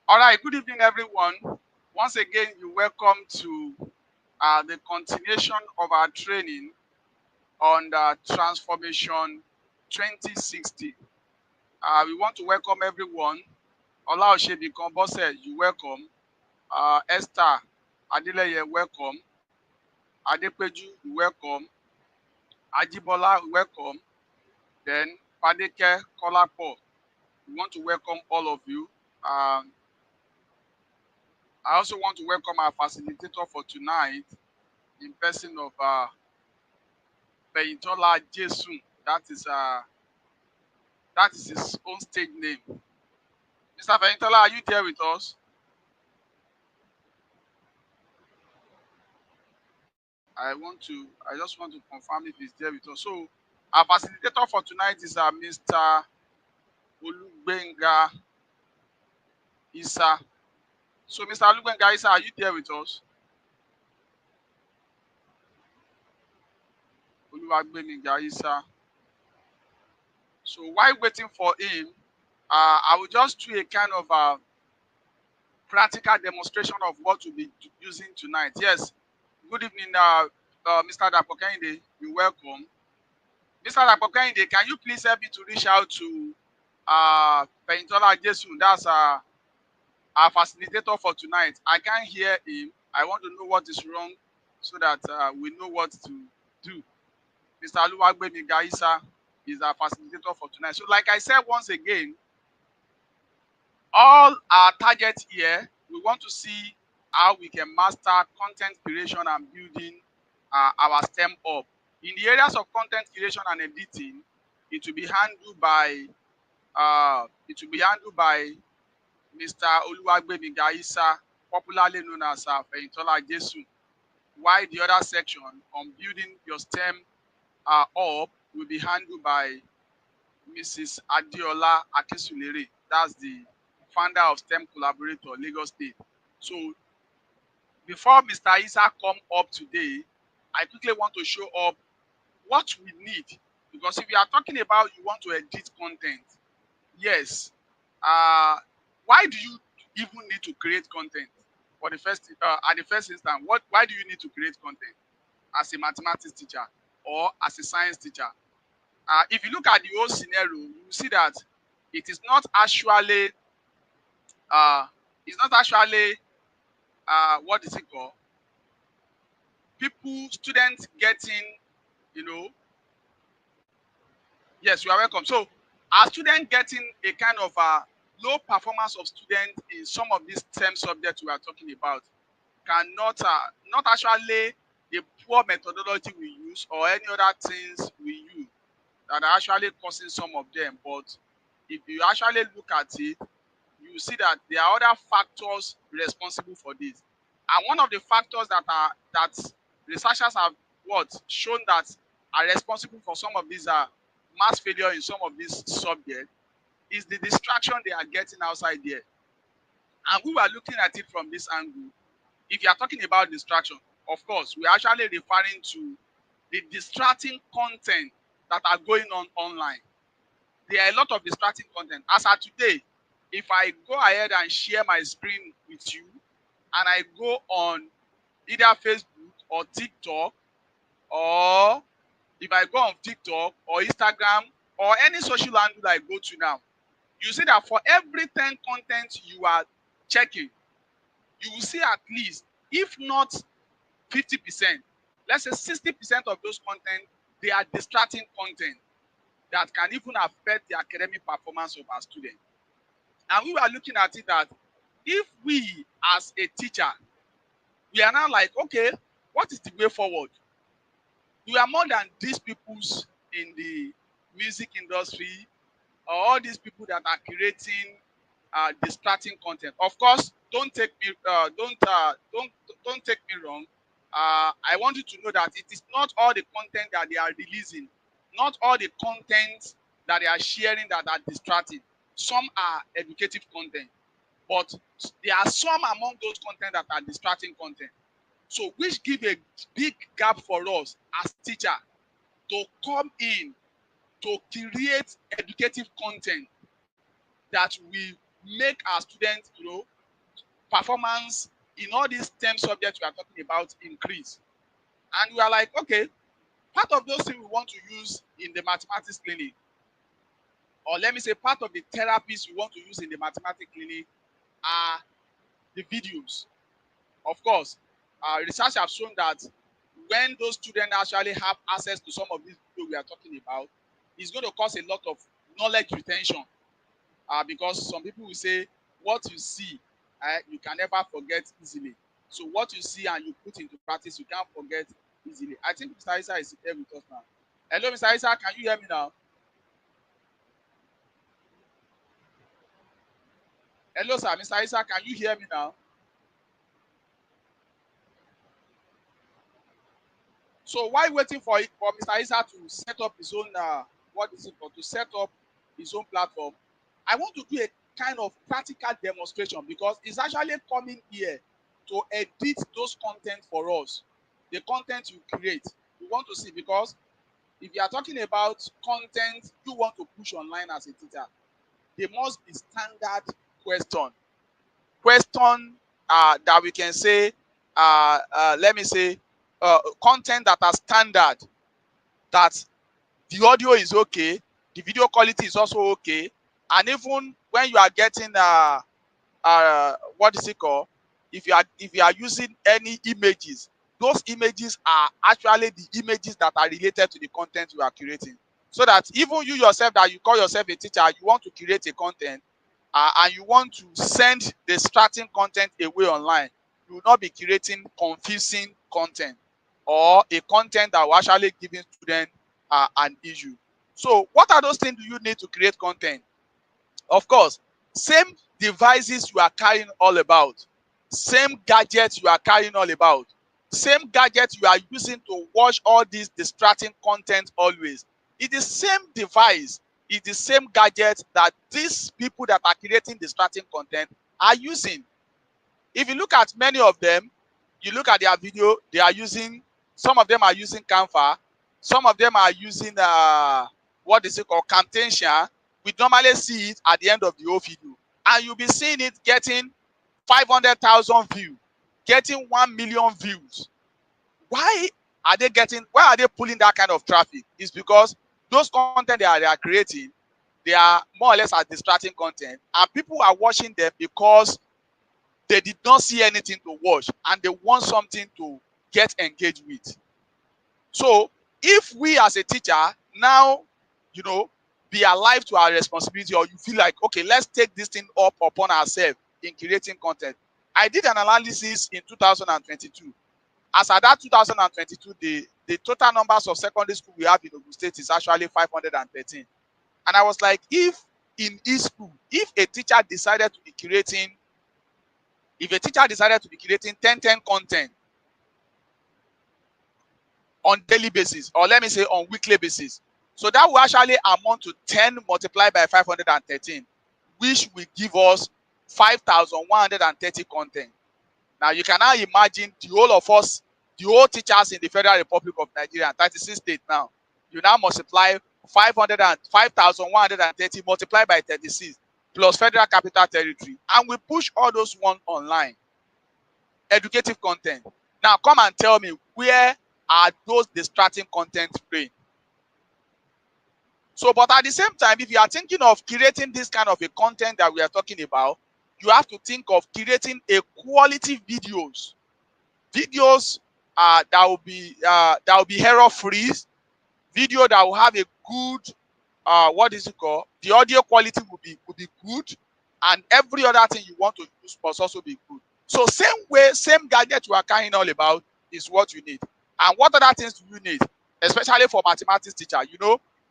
All right, good evening, everyone. Once again, you're welcome to the continuation of our training on the Transformation 2060. We want to welcome everyone. Olaoshebi Konbose, you welcome. Esther Adeleye, welcome. Adepeju, you welcome. Ajibola, welcome. Then Padeke Kolapo, we want to welcome all of you. I also want to welcome our facilitator for tonight in person of Fehintolajesu. That is his own stage name. Mr. Fehintolajesu, are you there with us? I just want to confirm if he's there with us. So our facilitator for tonight is Mr. Oluwagbenga Isa. So Mr. Oluwagbenga Isa, are you there with us? Oluwagbenga Isa. So while waiting for him, I will just do a kind of practical demonstration of what we'll be using tonight. Yes. Good evening, Mr. Dapokende. You're welcome. Mr. Dapokende, can you please help me to reach out to Fehintolajesu? That's our facilitator for tonight. I can't hear him. I want to know what is wrong so that we know what to do. Mr. Oluwagbenga Isa is our facilitator for tonight. So like I said once again, all our targets here, we want to see how we can master content creation and building our STEM up. In the areas of content creation and editing, it will be handled by Mr. Oluwagbenga Isa, popularly known as Fehintolajesu. While the other section on building your STEM up will be handled by Mrs. Adeola Akinsulure. That's the founder of STEM Collaborator, Lagos State. So before Mr. Isa come up today, I quickly want to show up what we need. Because if you are talking about you want to edit content, yes, why do you even need to create content? For the first, at the first instance, why do you need to create content as a mathematics teacher or as a science teacher? If you look at the whole scenario, you see that it is not actually what is it called? Students getting, yes, you are welcome. So, are students getting a kind of low performance of students in some of these STEM subjects we are talking about? Not actually the poor methodology we use or any other things we use that are actually causing some of them. But if you actually look at it, you see that there are other factors responsible for this. And one of the factors that researchers have shown that are responsible for some of these mass failure in some of these subjects is the distraction they are getting outside there. And we were looking at it from this angle. If you are talking about distraction, of course, we are actually referring to the distracting content that are going on online. There are a lot of distracting content. As of today, if I go ahead and share my screen with you, and I go on either Facebook or TikTok, or if I go on TikTok or Instagram or any social handle I go to now, you see that for every 10 content you are checking, you will see at least, if not 50%, let's say 60% of those content, they are distracting content that can even affect the academic performance of our students. And we were looking at it that if we as a teacher, we are now like, okay, what is the way forward? We are more than these peoples in the music industry or all these people that are creating distracting content. Of course, don't take me wrong. I want you to know that it is not all the content that they are releasing, not all the content that they are sharing that are distracting. Some are educative content, but there are some among those content that are distracting content. So which give a big gap for us as teacher to come in to create educative content that will make our students, performance in all these STEM subjects we are talking about increase. And we are like, okay, part of those things we want to use in the mathematics clinic, or let me say part of the therapies we want to use in the mathematics clinic are the videos. Of course, research have shown that when those students actually have access to some of these videos we are talking about, it's going to cause a lot of knowledge retention. Because some people will say, what you see, you can never forget easily. So what you see and you put into practice, you can't forget easily. I think Mr. Isa is here with us now. Hello, Mr. Isa, can you hear me now? Hello, sir. Mr. Isa, can you hear me now? So while waiting for Mr. Isa to set up his own to set up his own platform, I want to do a kind of practical demonstration because it's actually coming here to edit those content for us. The content you create, we want to see, because if you are talking about content you want to push online as a teacher, there must be standard question that we can say, let me say, content that are standard, that the audio is okay, the video quality is also okay, and even when you are getting what is it called, if you are using any images, those images are actually the images that are related to the content you are creating, so that even you yourself, that you call yourself a teacher, you want to create a content, and you want to send the starting content away online, you will not be creating confusing content or a content that will actually giving students an issue. So what are those things do you need to create content? Of course, same devices you are carrying all about, same gadgets you are carrying all about, same gadgets you are using to watch all these distracting content always. It is same device, it is same gadget that these people that are creating distracting content are using. If you look at many of them, you look at their video, they are using, some of them are using Canva, some of them are using what is it called, Camtasia. We normally see it at the end of the whole video, and you'll be seeing it getting 500,000 views, getting 1 million views. Why why are they pulling that kind of traffic? It's because those content they are creating, they are more or less as distracting content, and people are watching them because they did not see anything to watch and they want something to get engaged with. So if we as a teacher now, be alive to our responsibility, or you feel like, okay, let's take this thing up upon ourselves in creating content. I did an analysis in 2022. As at that 2022, the total numbers of secondary school we have in Ogun State is actually 513. And I was like, if in each school, if a teacher decided to be creating 10 content on daily basis, or let me say on weekly basis, so that will actually amount to 10 multiplied by 513, which will give us 5,130 content. Now you can now imagine the whole of us, the whole teachers in the Federal Republic of Nigeria, 36 states now. You now multiply 5,130 multiplied by 36 plus Federal Capital Territory, and we push all those one online. Educative content. Now come and tell me, where are those distracting content playing? So, but at the same time, if you are thinking of creating this kind of a content that we are talking about, you have to think of creating a quality videos that will be error free, video that will have a good what is it called, the audio quality will be good, and every other thing you want to use must also be good. So same way, same gadget you are carrying all about is what you need. And what other things do you need? Especially for mathematics teacher,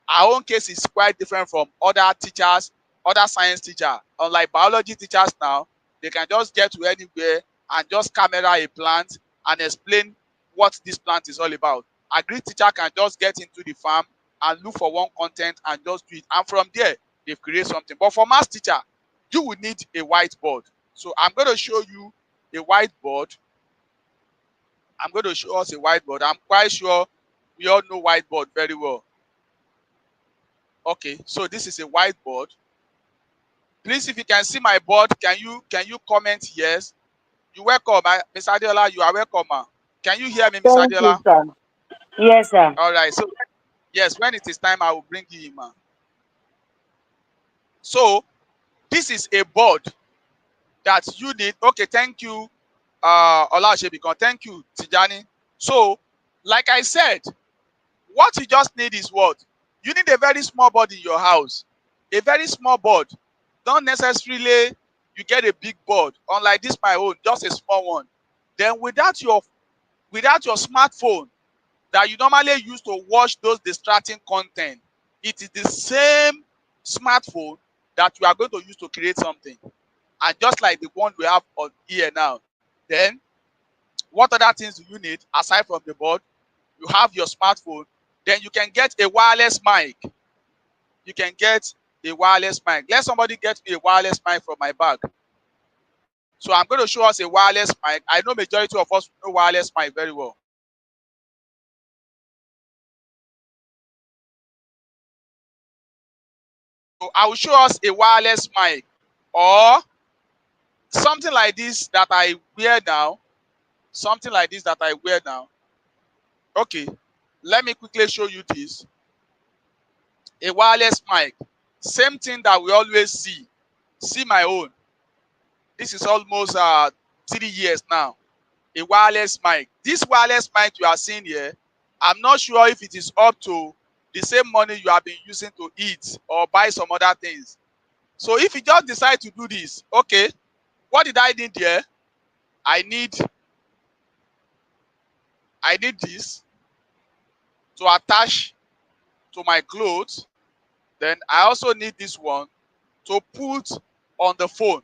our own case is quite different from other teachers, other science teacher. Unlike biology teachers now, they can just get to anywhere and just camera a plant and explain what this plant is all about. A Greek teacher can just get into the farm and look for one content and just do it. And from there, they've created something. But for math teacher, you will need a whiteboard. So I'm going to show you a whiteboard. I'm going to show us a whiteboard. I'm quite sure we all know whiteboard very well. Okay, so this is a whiteboard. Please, if you can see my board, can you comment yes? You welcome, Mr. Adeola. You are welcome, ma. Can you hear me, Mr. Thank you, Adeola? sir. Yes, sir. All right. So yes, when it is time, I will bring you in, ma. So this is a board that you need. Okay, thank you, Olashebikon. Thank you, Tijani. So, like I said, what you just need is what? You need a very small board in your house. A very small board. Don't necessarily you get a big board. Unlike this, my own, just a small one. Then without your smartphone that you normally use to watch those distracting content, it is the same smartphone that you are going to use to create something. And just like the one we have on here now, then what other things do you need aside from the board? You have your smartphone. Then you can get a wireless mic. You can get a wireless mic. Let somebody get me a wireless mic from my bag. So I'm going to show us a wireless mic. I know majority of us know wireless mic very well. So I will show us a wireless mic or something like this that I wear now. Something like this that I wear now. Okay, let me quickly show you this. A wireless mic. Same thing that we always see. See my own. This is almost 3 years now. A wireless mic. This wireless mic you are seeing here, I'm not sure if it is up to the same money you have been using to eat or buy some other things. So if you just decide to do this, okay, what did I need here? I need this to attach to my clothes. Then I also need this one to put on the phone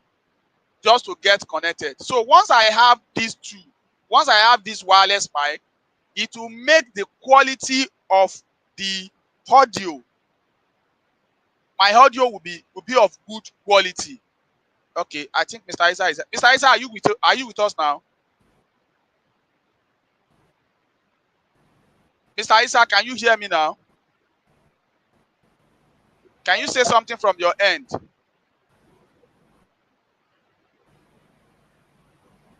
just to get connected. So once I have these two, once I have this wireless mic, it will make the quality of the audio, my audio will be of good quality. Okay, I think Mr. Isa is Mr. Isa, are you with us now? Mr. Isa, can you hear me now? Can you say something from your end?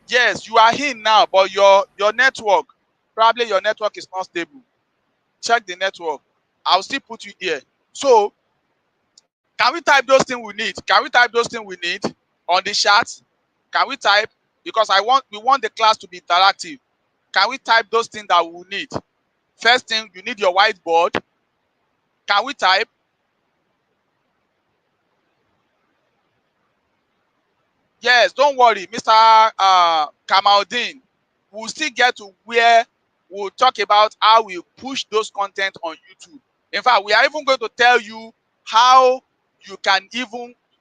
Yes, you are in now, but your network, probably your network is not stable. Check the network. I'll still put you here. So can we type those things we need? Can we type those things we need on the chat? Can we type? Because we want the class to be interactive. Can we type those things that we will need? First thing, you need your whiteboard. Can we type? Yes, don't worry, Mr. Kamaldeen. We'll still get to where we'll talk about how we push those content on YouTube. In fact, we are even going to tell you how you can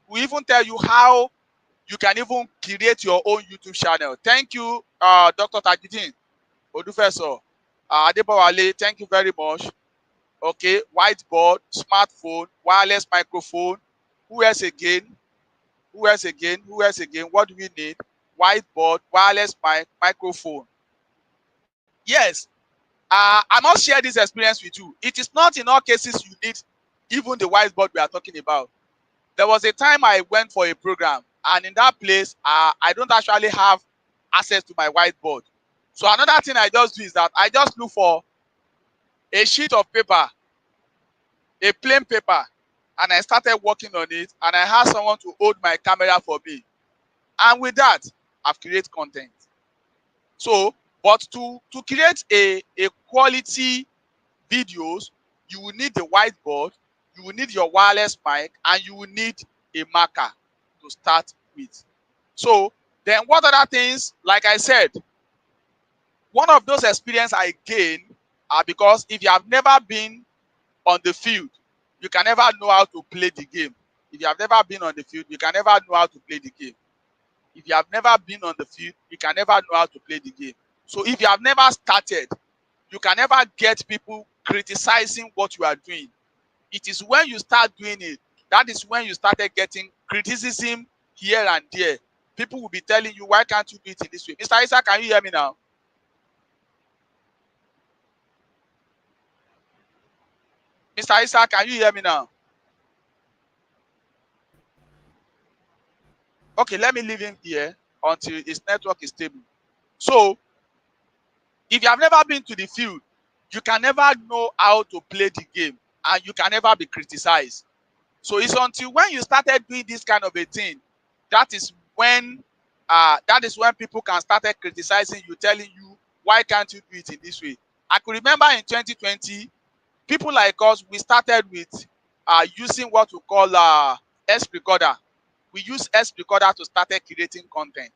we even tell you how you can even create your own YouTube channel. Thank you, Dr. Tajidin Odufeso, Adebowale, thank you very much. Okay, whiteboard, smartphone, wireless microphone. Who else again? Who else again? Who else again? What do we need? Whiteboard, wireless microphone. Yes, I must share this experience with you. It is not in all cases you need even the whiteboard we are talking about. There was a time I went for a program, and in that place, I don't actually have access to my whiteboard. So another thing I just do is that I just look for a sheet of paper, a plain paper, and I started working on it, and I had someone to hold my camera for me. And with that, I've created content. So, but to create a quality videos, you will need the whiteboard, you will need your wireless mic, and you will need a marker to start with. So then what other things? Like I said, one of those experience I gained are because if you have never been on the field, you can never know how to play the game. If you have never been on the field, you can never know how to play the game. If you have never been on the field, you can never know how to play the game. So if you have never started, you can never get people criticizing what you are doing. It is when you start doing it, that is when you started getting criticism here and there. People will be telling you, why can't you do it in this way? Mr. Isa, can you hear me now? Mr. Isa, can you hear me now? Okay, let me leave him here. until its network is stable. So if you have never been to the field, you can never know how to play the game, and you can never be criticized. So it's until when you started doing this kind of a thing, that is when people can start criticizing you, telling you, why can't you do it in this way? I could remember in 2020, people like us, we started with using what we call S recorder. We use S recorder to start creating content.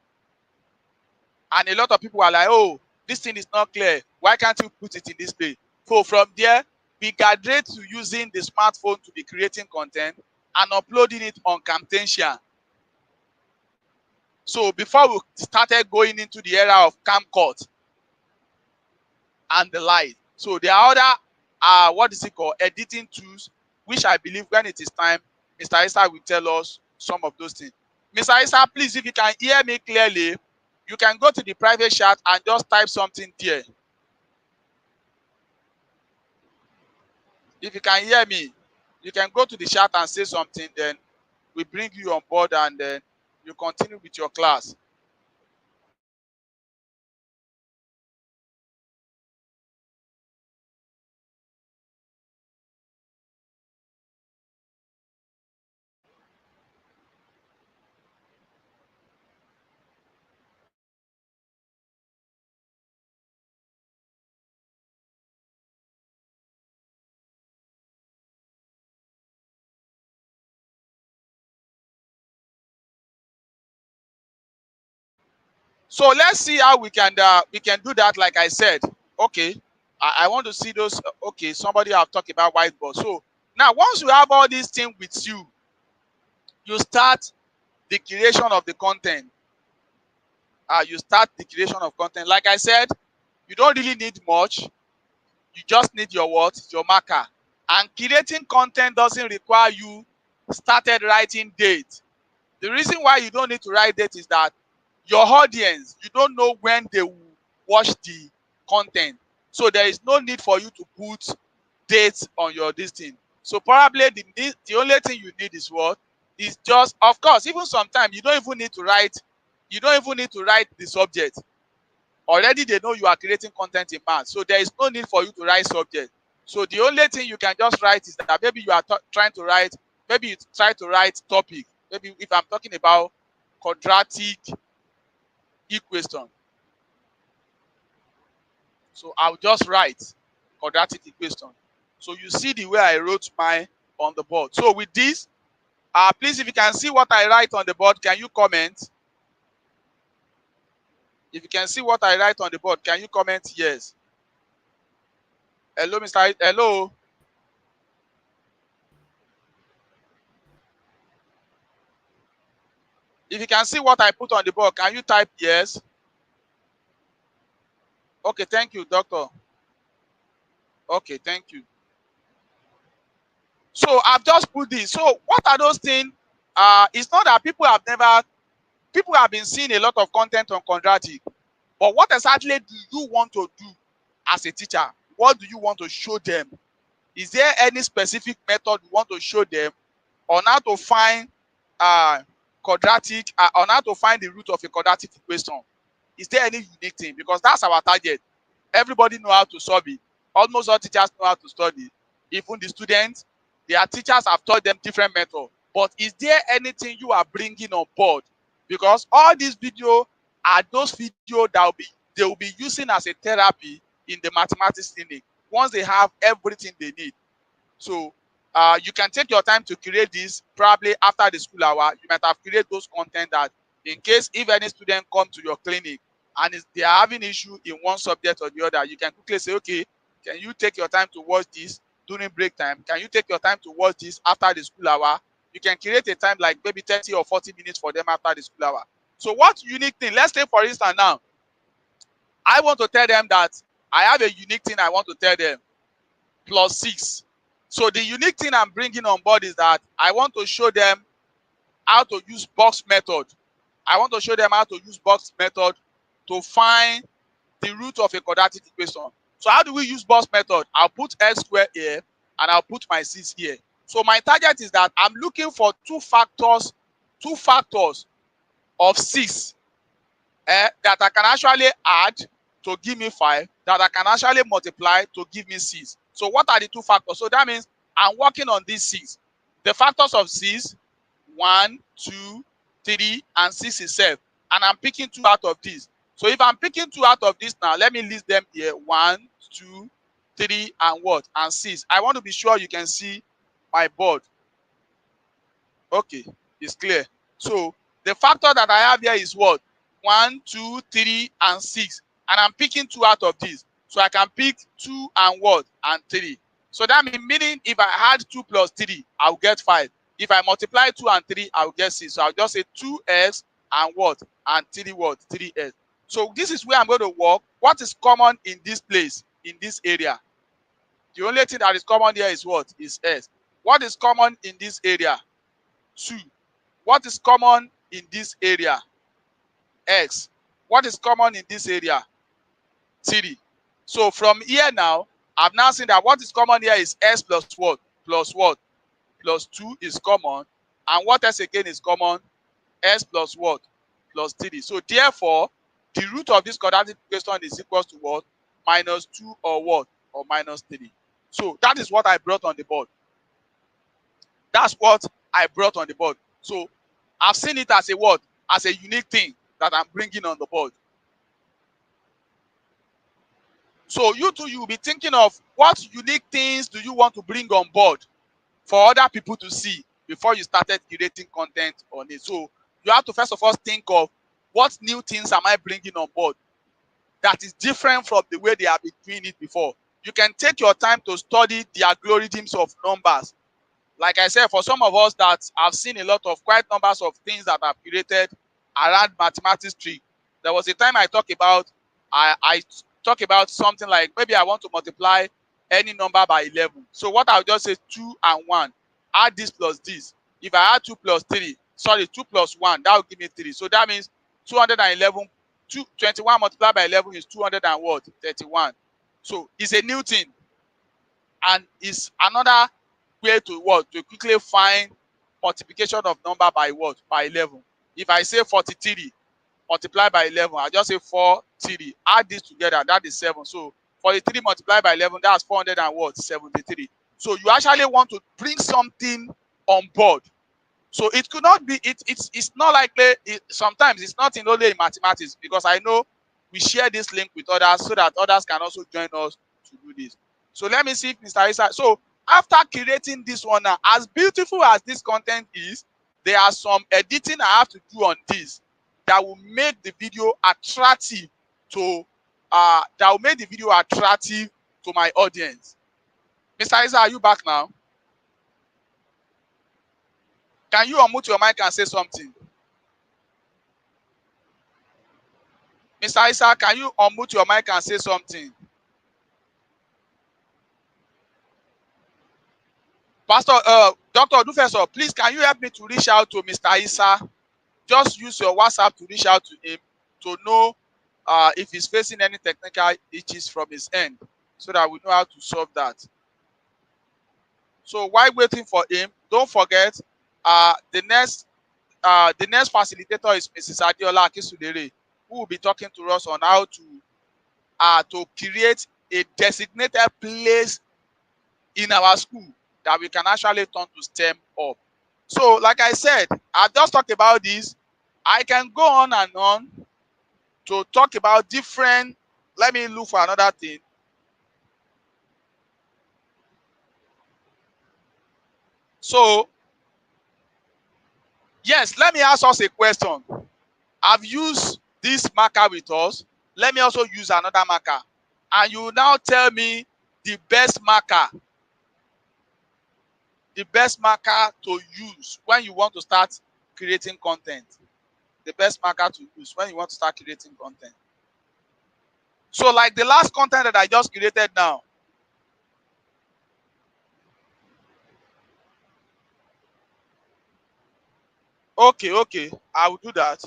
And a lot of people are like, oh, this thing is not clear. Why can't you put it in this place? So from there, we graduate to using the smartphone to be creating content and uploading it on Camtasia. So before we started going into the era of camcord and the like. So there are other what is it called, editing tools, which I believe when it is time, Mr. Isa will tell us some of those things. Mr. Isa, please, if you can hear me clearly, you can go to the private chat and just type something there. If you can hear me, you can go to the chat and say something, then we bring you on board and then you continue with your class. So let's see how we can do that. Like I said, okay, I want to see those. Okay, somebody have talked about whiteboard. So now once you have all these things with you, you start the creation of the content. You start the creation of content. Like I said, you don't really need much. You just need your what? Your marker. And creating content doesn't require you started writing date. The reason why you don't need to write date is that your audience, you don't know when they will watch the content. So there is no need for you to put dates on your this thing. So probably the only thing you need is what? Is just, of course, even sometimes you don't even need to write the subject. Already they know you are creating content in math. So there is no need for you to write subject. So the only thing you can just write is that maybe you are trying to write, maybe you try to write topic. Maybe if I'm talking about quadratic equation. So I'll just write quadratic equation. So you see the way I wrote mine on the board. So with this, please, if you can see what I write on the board, can you comment? If you can see what I write on the board, can you comment yes? Hello, Mr. Hello. If you can see what I put on the board, can you type yes? Okay, thank you, doctor. Okay, thank you. So I've just put this. So what are those things? It's not that people have been seeing a lot of content on quadratic, but what exactly do you want to do as a teacher? What do you want to show them? Is there any specific method you want to show them on how to find quadratic, on how to find the root of a quadratic equation? Is there any unique thing? Because that's our target. Everybody know how to solve it. Almost all teachers know how to study. Even the students, their teachers have taught them different methods. But is there anything you are bringing on board? Because all these videos are those videos that they will be using as a therapy in the mathematics clinic once they have everything they need. So you can take your time to create this. Probably after the school hour, you might have created those content that in case if any student come to your clinic and they are having issue in one subject or the other, you can quickly say, okay, can you take your time to watch this during break time? Can you take your time to watch this after the school hour? You can create a time like maybe 30 or 40 minutes for them after the school hour. So what unique thing? Let's say for instance now, I want to tell them that I have a unique thing I want to tell them, +6. So the unique thing I'm bringing on board is that I want to show them how to use box method. I want to show them how to use box method to find the root of a quadratic equation. So how do we use box method? I'll put x squared here and I'll put my 6 here. So my target is that I'm looking for two factors of 6 that I can actually add to give me 5, that I can actually multiply to give me 6. So what are the two factors? So that means I'm working on these 6. The factors of 6, 1, 2, 3, and 6 itself. And I'm picking 2 out of these. So if I'm picking 2 out of this now, let me list them here. 1, 2, 3, and what? And 6. I want to be sure you can see my board. Okay, it's clear. So the factor that I have here is what? 1, 2, 3, and 6. And I'm picking 2 out of these. So I can pick 2 and what? And 3. So that meaning if I add 2 plus 3, I'll get 5. If I multiply 2 and 3, I'll get 6. So I'll just say 2x and what? And 3 what? 3x. So this is where I'm going to work. What is common in this place, in this area? The only thing that is common here is what? Is s. What is common in this area? 2. What is common in this area? X. What is common in this area? 3. So from here now, I've now seen that what is common here is S plus what? Plus what? Plus 2 is common. And what else again is common? S plus what? Plus 3. So therefore, the root of this quadratic equation is equal to what? Minus 2 or what? Or minus 3. So that is what I brought on the board. That's what I brought on the board. So I've seen it as a what? As a unique thing that I'm bringing on the board. So you too, you'll be thinking of what unique things do you want to bring on board for other people to see before you started curating content on it. So you have to first of all think of what new things am I bringing on board that is different from the way they have been doing it before. You can take your time to study the algorithms of numbers. Like I said, for some of us that have seen a lot of quite numbers of things that are created around mathematics tree. There was a time I talk about something like maybe I want to multiply any number by 11. So what I'll just say 2 and 1. Add this plus this. If I add 2 plus 3, sorry, 2 plus 1, that will give me 3. So that means 211, 21 multiplied by 11 is 200 and what? 31. So it's a new thing. And it's another way to what? To quickly find multiplication of number by what? By 11. If I say 43 multiplied by 11, I just say 4, 3. Add this together, that is 7. So 43 multiplied by 11, that's 400 and what? 73. So you actually want to bring something on board. So it could not be, it's not likely, sometimes it's not only in mathematics, because I know we share this link with others so that others can also join us to do this. So let me see if Mr. Isa. So after creating this one now, as beautiful as this content is, there are some editing I have to do on this that will make the video attractive to my audience. Mr. Isa, are you back now? Can you unmute your mic and say something? Mr. Isa, can you unmute your mic and say something? Pastor, Dr. Odufeso, please, can you help me to reach out to Mr. Isa? Just use your WhatsApp to reach out to him to know if he's facing any technical issues from his end, so that we know how to solve that. So while waiting for him, don't forget the next facilitator is Mrs. Adeola Akinsulure, who will be talking to us on how to create a designated place in our school that we can actually turn to STEM up. So, like I said, I just talked about this. I can go on and on to talk about different. Let me look for another thing. So, yes, let me ask us a question. I've used this marker with us. Let me also use another marker. And you now tell me the best marker to use when you want to start creating content. The best marker to use when you want to start creating content. So like the last content that I just created now. Okay, I will do that.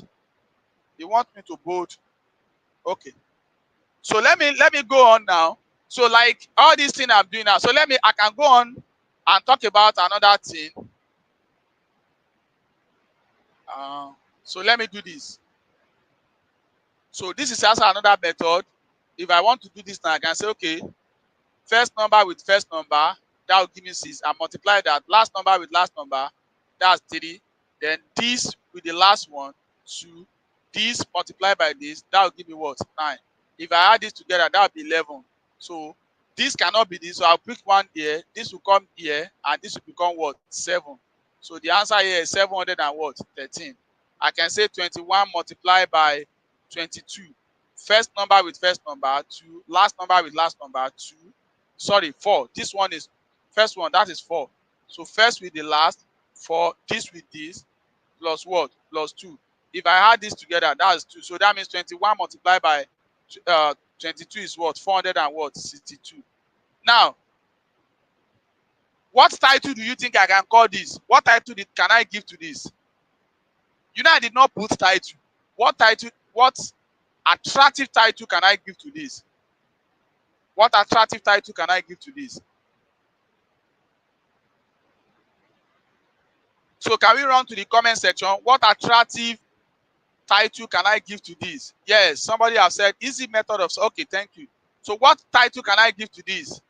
You want me to bold? Okay. So let me go on now. So like all these things I'm doing now. So I can go on and talk about another thing. So let me do this. So this is also another method. If I want to do this now, I can say, okay, first number with first number, that will give me 6. I multiply that. Last number with last number, that's 3. Then this with the last one, 2. This multiplied by this, that will give me what? 9. If I add this together, that will be 11. So this cannot be this. So I'll pick one here. This will come here, and this will become what? 7. So the answer here is 700 and what? 13. I can say 21 multiplied by 22. First number with first number, 2. Last number with last number, 2. Sorry, 4. This one is first one, that is 4. So first with the last, 4. This with this, plus what? Plus 2. If I add this together, that is 2. So that means 21 multiplied by 22 is what? 400 and what? 62. Now, what title do you think I can call this? What title can I give to this? You know, I did not put title. What title, what attractive title can I give to this? What attractive title can I give to this? So can we run to the comment section? What attractive title can I give to this? Yes, somebody has said easy method of, okay, thank you. So what title can I give to this?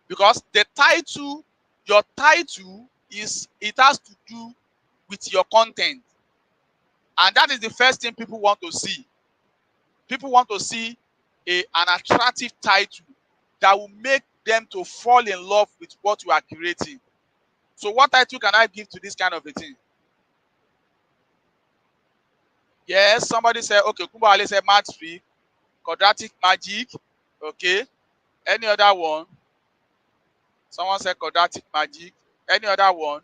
Because the title, your title is, it has to do with your content. And that is the first thing people want to see. People want to see an attractive title that will make them to fall in love with what you are creating. So what title can I give to this kind of a thing? Yes, somebody said, okay, Kumba Ali said math free, quadratic magic. Okay. Any other one? Someone said quadratic magic. Any other one?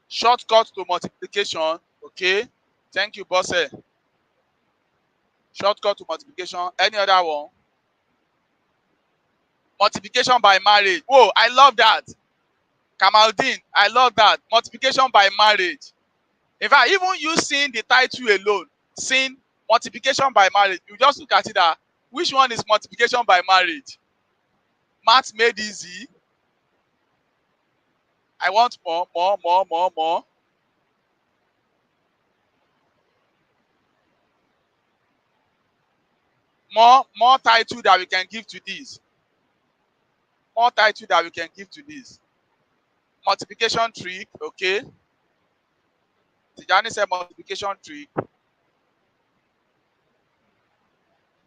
Shortcut to multiplication. Okay. Thank you, boss. Shortcut to multiplication. Any other one? Multiplication by marriage. Whoa, I love that. Kamaldeen, I love that. Multiplication by marriage. In fact, even you seeing the title alone, seeing multiplication by marriage, you just look at it that which one is multiplication by marriage? Math made easy. I want more, more, more, more, more. More title that we can give to this. More title that we can give to this. Multiplication trick, okay. Tijani said multiplication trick.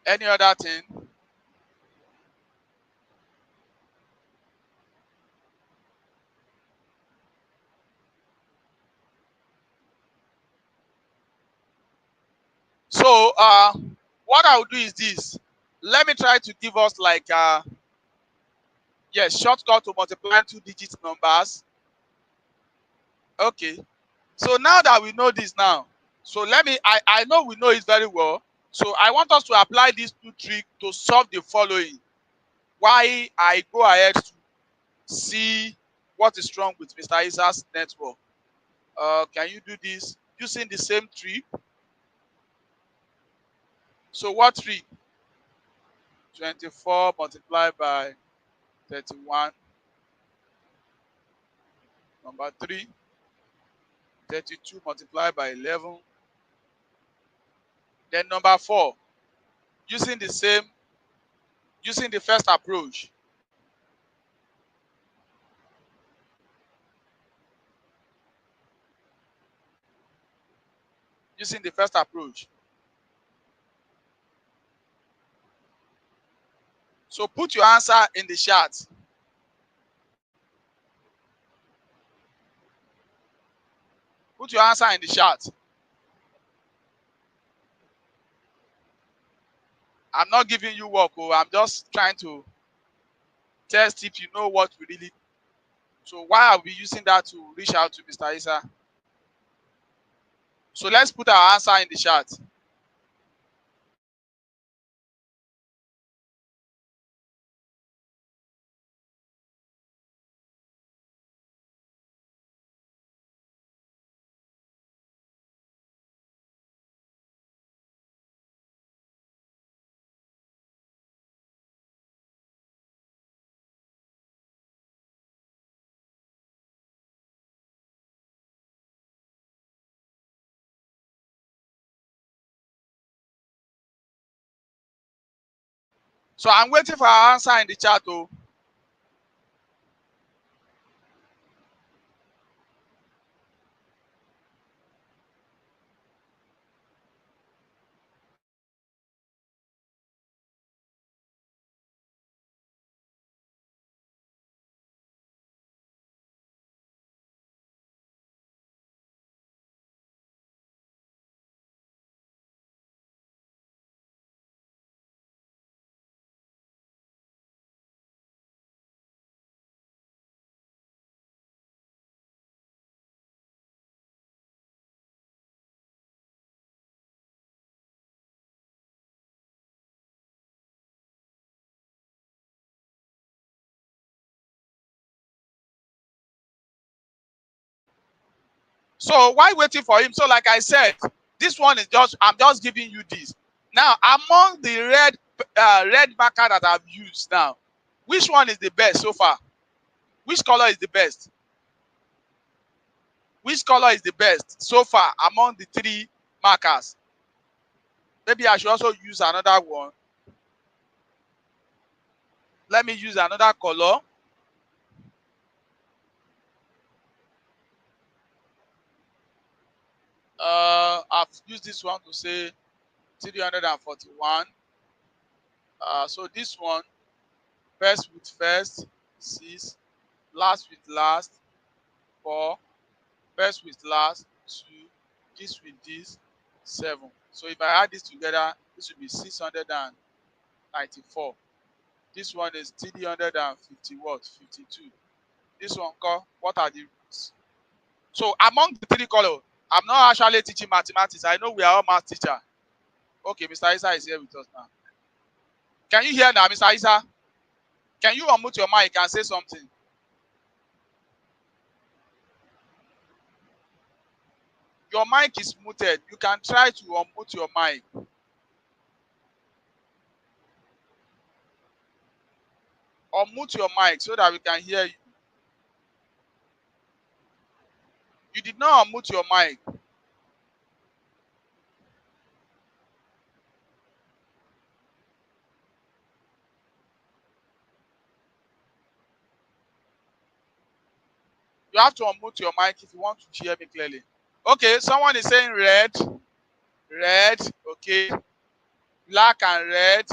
Any other thing? So what I will do is this. Let me try to give us like yes, shortcut to multiply 2-digit numbers. Okay. So now that we know this now, so I know we know it very well. So I want us to apply these 2 tricks to solve the following. Why I go ahead to see what is wrong with Mr. Isa's network. Can you do this using the same trick? So what trick? 24 multiplied by 31. Number 3. 32 multiplied by 11. Then number 4. Using the first approach. Using the first approach. So put your answer in the chat. Put your answer in the chat. I'm not giving you work, I'm just trying to test if you know what we really. So why are we using that to reach out to Mr. Isa? So let's put our answer in the chat. So I'm waiting for our answer in the chat. Oh. So why waiting for him? So like I said, this one is just, I'm just giving you this. Now, among the red marker that I've used now, which one is the best so far? Which color is the best? Which color is the best so far among the three markers? Maybe I should also use another one. Let me use another color. I've used this one to say 341. So this one, first with first, 6, last with last, 4, first with last, 2, this with this, 7. So if I add this together, this would be 694. This one is 350 what? 52. This one, what are the roots? So among the three colors, I'm not actually teaching mathematics. I know we are all math teacher. Okay, Mr. Isa is here with us now. Can you hear now, Mr. Isa? Can you unmute your mic and say something? Your mic is muted. You can try to unmute your mic. Unmute your mic so that we can hear you. You did not unmute your mic. You have to unmute your mic if you want to hear me clearly. Okay, someone is saying red, red, okay, black and red,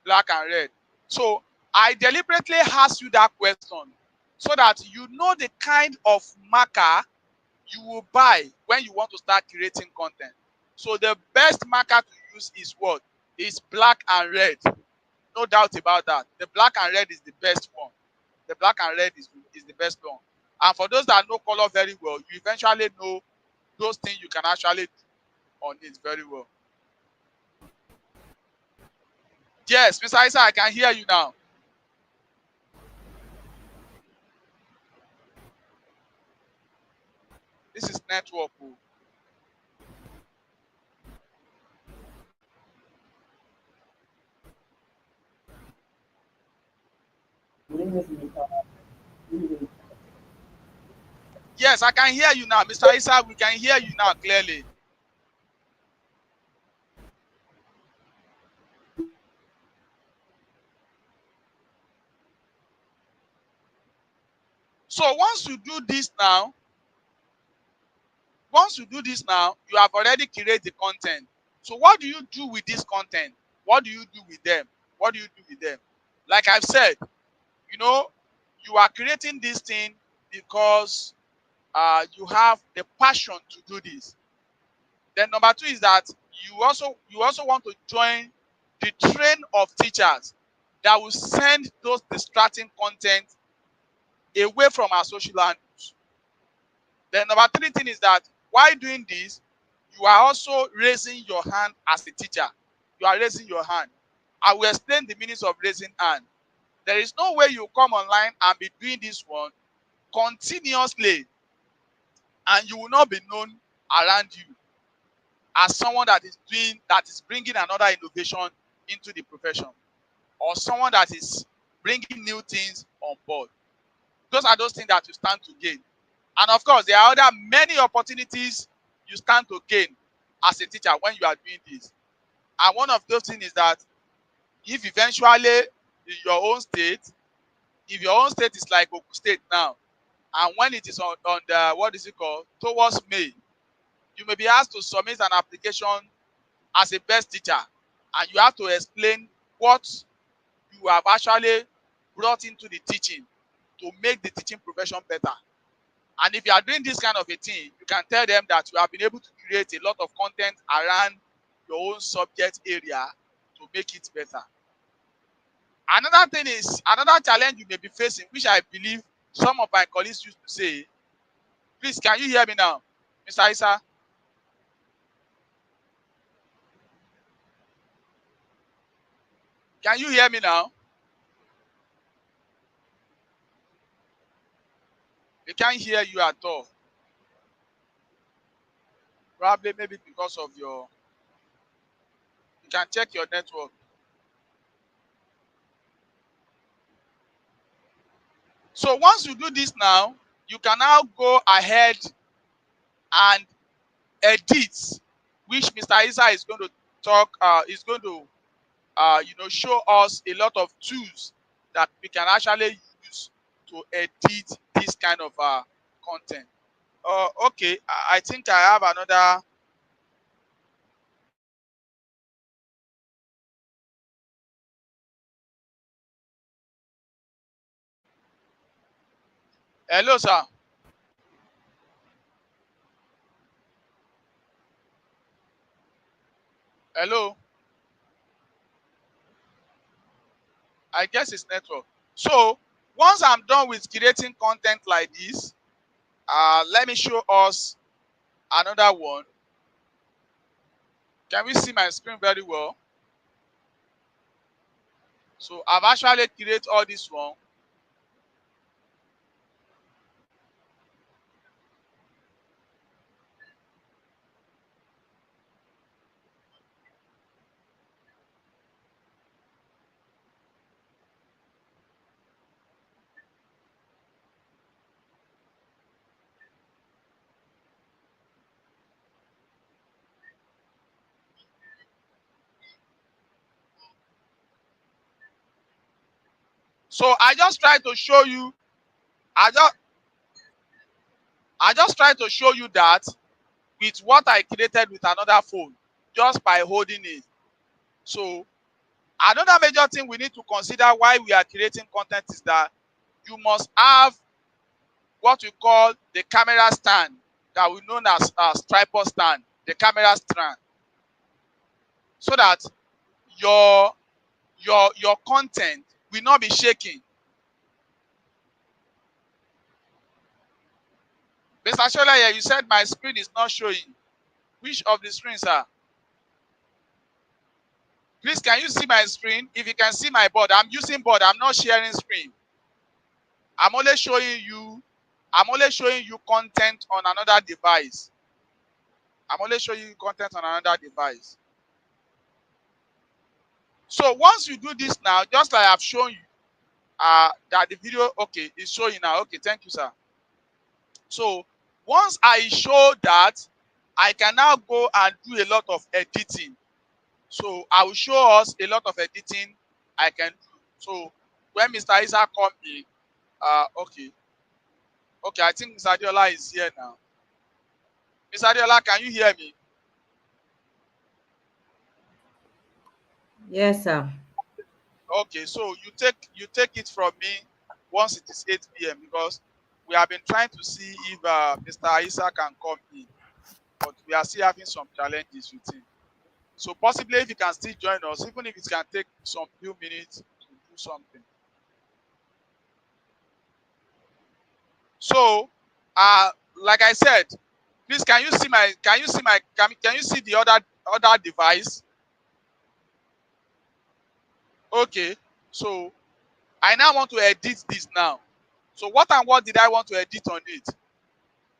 black and red. So I deliberately asked you that question so that you know the kind of marker you will buy when you want to start creating content. So the best marker to use is what? Is black and red. No doubt about that. The black and red is the best one. The black and red is the best one. And for those that know color very well, you eventually know those things you can actually do on it very well. Yes, Mr. Isa, I can hear you now. This is network. Yes, I can hear you now. Mr. Isa, we can hear you now clearly. So once you do this now, you have already created the content. So what do you do with this content? What do you do with them? What do you do with them? Like I've said, you know, you are creating this thing because you have the passion to do this. Then number 2 is that you also want to join the train of teachers that will send those distracting content away from our social handles. Then number 3 thing is that while doing this, you are also raising your hand as a teacher. You are raising your hand. I will explain the meanings of raising hand. There is no way you come online and be doing this one continuously and you will not be known around you as someone that is bringing another innovation into the profession, or someone that is bringing new things on board. Those are those things that you stand to gain. And of course, there are other many opportunities you stand to gain as a teacher when you are doing this. And one of those things is that if eventually in your own state, if your own state is like Ogun State now, and when it is on the, what is it called, towards May, you may be asked to submit an application as a best teacher, and you have to explain what you have actually brought into the teaching to make the teaching profession better. And if you are doing this kind of a thing, you can tell them that you have been able to create a lot of content around your own subject area to make it better. Another thing is, another challenge you may be facing, which I believe some of my colleagues used to say, please, can you hear me now, Mr. Isa? Can you hear me now? They can't hear you at all. Probably maybe because of your, you can check your network. So once you do this now, you can now go ahead and edit, which Mr. Isa is going to talk, is going to, show us a lot of tools that we can actually use to edit this kind of content. Okay, I think I have another. Hello, sir. Hello. I guess it's network. So once I'm done with creating content like this, let me show us another one. Can we see my screen very well? So I've actually created all this one. So I just try to show you, I just try to show you that with what I created with another phone, just by holding it. So another major thing we need to consider while we are creating content is that you must have what we call the camera stand, that we know as tripod stand, the camera stand, so that your content will not be shaking. Mr. Sholaya, you said my screen is not showing. Which of the screens are? Please, can you see my screen? If you can see my board, I'm using board. I'm not sharing screen. I'm only showing you content on another device. I'm only showing you content on another device. So once you do this now, just like I've shown you, that the video, okay, is showing now. Okay, thank you, sir. So once I show that, I can now go and do a lot of editing. So I will show us a lot of editing I can do. So when Mr. Isa come in, okay, I think Mr. Adeola is here now. Mr. Adeola, can you hear me? Yes, sir. Okay, so you take it from me once it is 8 p.m. because we have been trying to see if Mr. Isa can come in, but we are still having some challenges with him. So possibly if he can still join us, even if it can take some few minutes to do something. So, like I said, please can you see the other device? Okay, so I now want to edit this now. So what did I want to edit on it?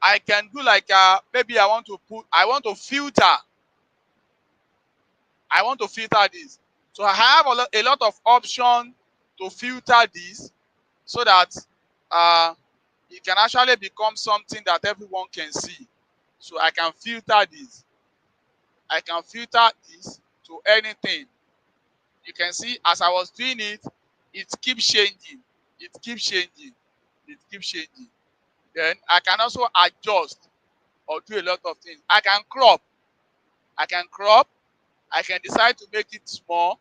I can do like maybe I want to filter. I want to filter this. So I have a lot of options to filter this so that it can actually become something that everyone can see. So I can filter this. I can filter this to anything. You can see as I was doing it, it keeps changing. It keeps changing. It keeps changing. Then I can also adjust or do a lot of things. I can crop. I can crop. I can decide to make it small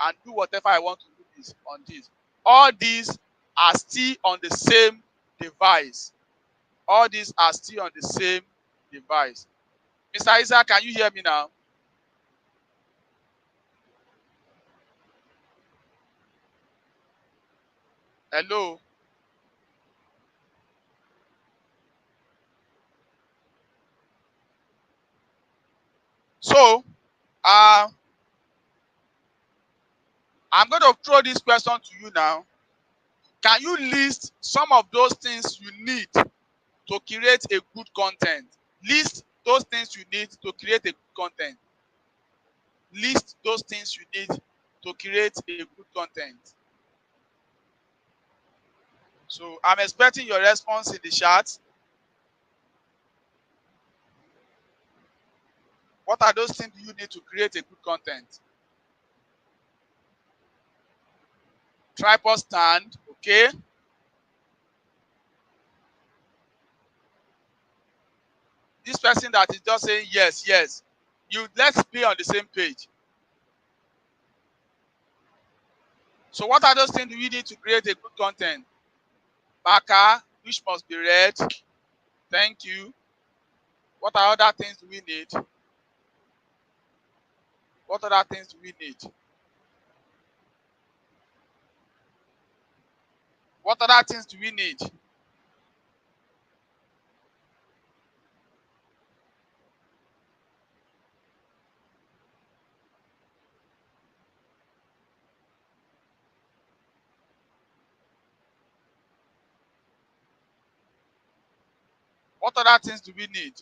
and do whatever I want to do this on this. All these are still on the same device. All these are still on the same device. Mr. Isa, can you hear me now? Hello. So, I'm going to throw this question to you now. Can you list some of those things you need to create a good content? List those things you need to create a good content. List those things you need to create a good content. So I'm expecting your response in the chat. What are those things you need to create a good content? Tripod stand, okay. This person that is just saying yes, yes. Let's be on the same page. So what are those things you need to create a good content? Marker, which must be read. Thank you. What are other things we need? What other things do we need? What other things do we need? What other things do we need?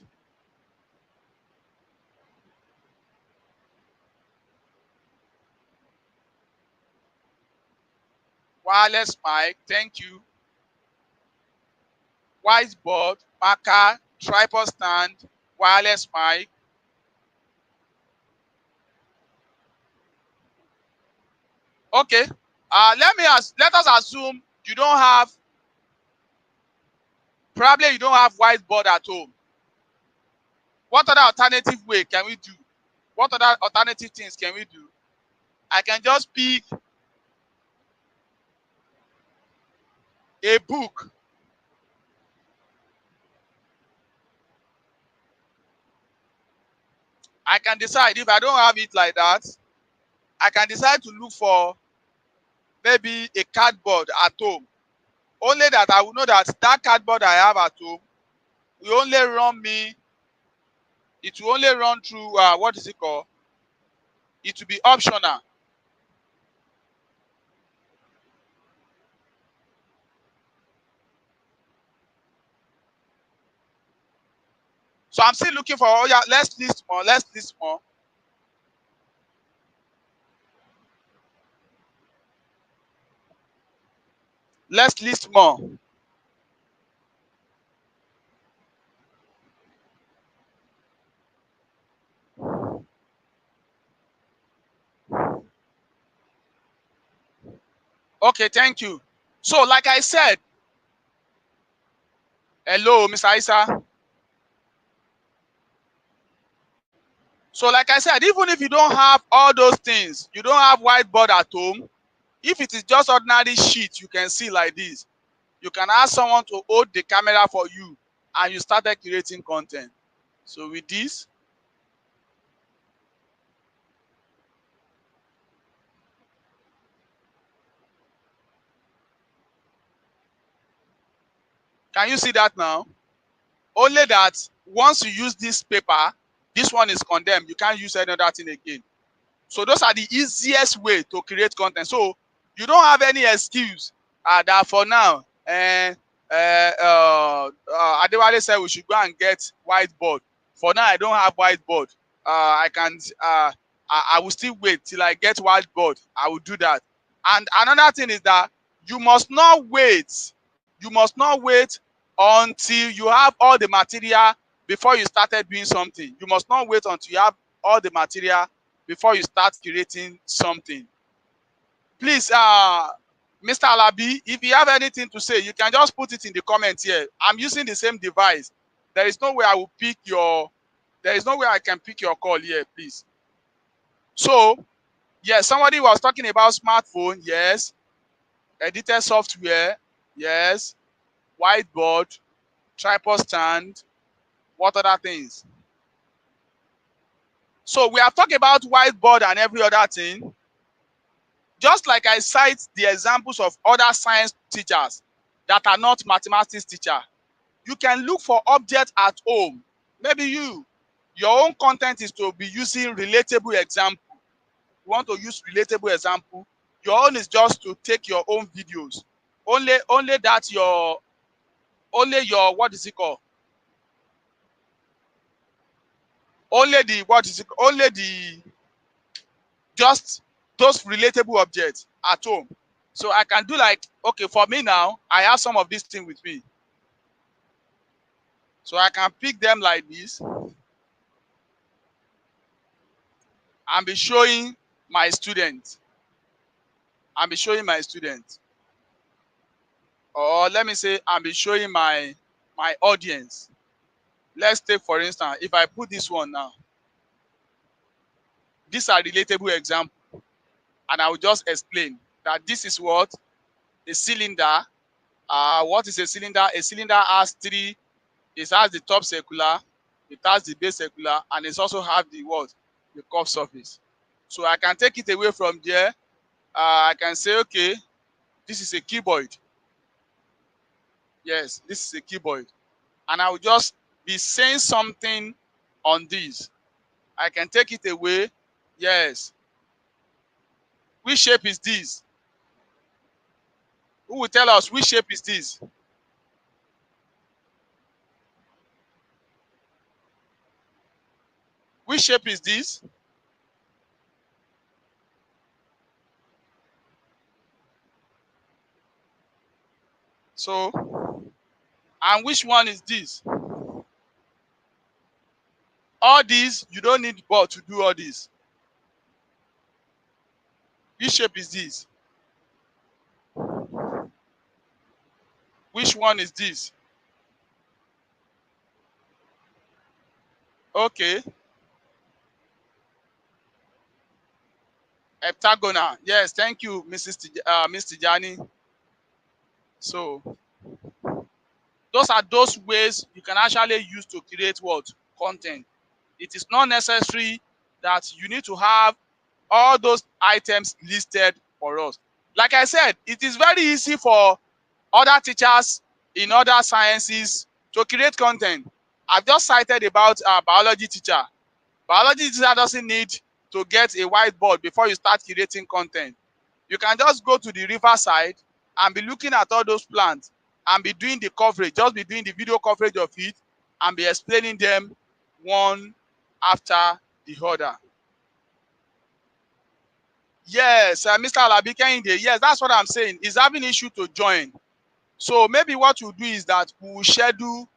Wireless mic, thank you. Whiteboard, marker, tripod stand, wireless mic. Okay. Let us assume you don't have, probably you don't have whiteboard at home. What other alternative way can we do? What other alternative things can we do? I can just pick a book. I can decide if I don't have it like that, I can decide to look for maybe a cardboard at home. Only that I will know that that cardboard I have at home will only run me, it will only run through, what is it called? It will be optional. So I'm still looking for, oh yeah, let's list more. Let's list more. Okay, thank you. So like I said, hello, Mr. Isa. So like I said, even if you don't have all those things, you don't have whiteboard at home, if it is just ordinary sheet you can see like this, you can ask someone to hold the camera for you and you started creating content. So with this, can you see that now? Only that once you use this paper, this one is condemned. You can't use any other thing again. So those are the easiest way to create content. So you don't have any excuse that for now, Adewale said we should go and get whiteboard. For now, I don't have whiteboard. I can, I will still wait till I get whiteboard. I will do that. And another thing is that you must not wait. You must not wait until you have all the material before you started doing something. You must not wait until you have all the material before you start creating something. Please, Mr. Alabi, if you have anything to say, you can just put it in the comments here. I'm using the same device. There is no way I will pick your, there is no way I can pick your call here, please. So, yes, somebody was talking about smartphone, yes. Edited software, yes. Whiteboard, tripod stand, what other things? So we are talking about whiteboard and every other thing. Just like I cite the examples of other science teachers that are not mathematics teacher, you can look for objects at home. Maybe your own content is to be using relatable example. You want to use relatable example. Your own is just to take your own videos. Only that your what is it called? Only the what is it? Only the just those relatable objects at home. So I can do like, okay, for me now, I have some of these things with me. So I can pick them like this and be showing my student. Or let me say, I'll be showing my audience. Let's take, for instance, if I put this one now. These are relatable examples. And I will just explain that this is what a cylinder. What is a cylinder? A cylinder has three. It has the top circular, it has the base circular, and it also has the what? The curved surface. So I can take it away from there. I can say, okay, this is a cuboid. Yes, this is a cuboid. And I will just be saying something on this. I can take it away. Yes. Which shape is this? Who will tell us which shape is this? Which shape is this? So, and which one is this? All these, you don't need board to do all this. Which shape is this? Which one is this? Okay. Heptagonal. Yes, thank you, Mr. Jani. So, those are those ways you can actually use to create what? Content. It is not necessary that you need to have all those items listed for us. Like I said, it is very easy for other teachers in other sciences to create content. I've just cited about a biology teacher. Biology teacher doesn't need to get a whiteboard before you start creating content. You can just go to the riverside and be looking at all those plants and be doing the coverage, just be doing the video coverage of it and be explaining them one after the other. Yes, Mr. Alabi Kehinde, yes, that's what I'm saying. He's having issue to join. So maybe what we'll do is that we'll schedule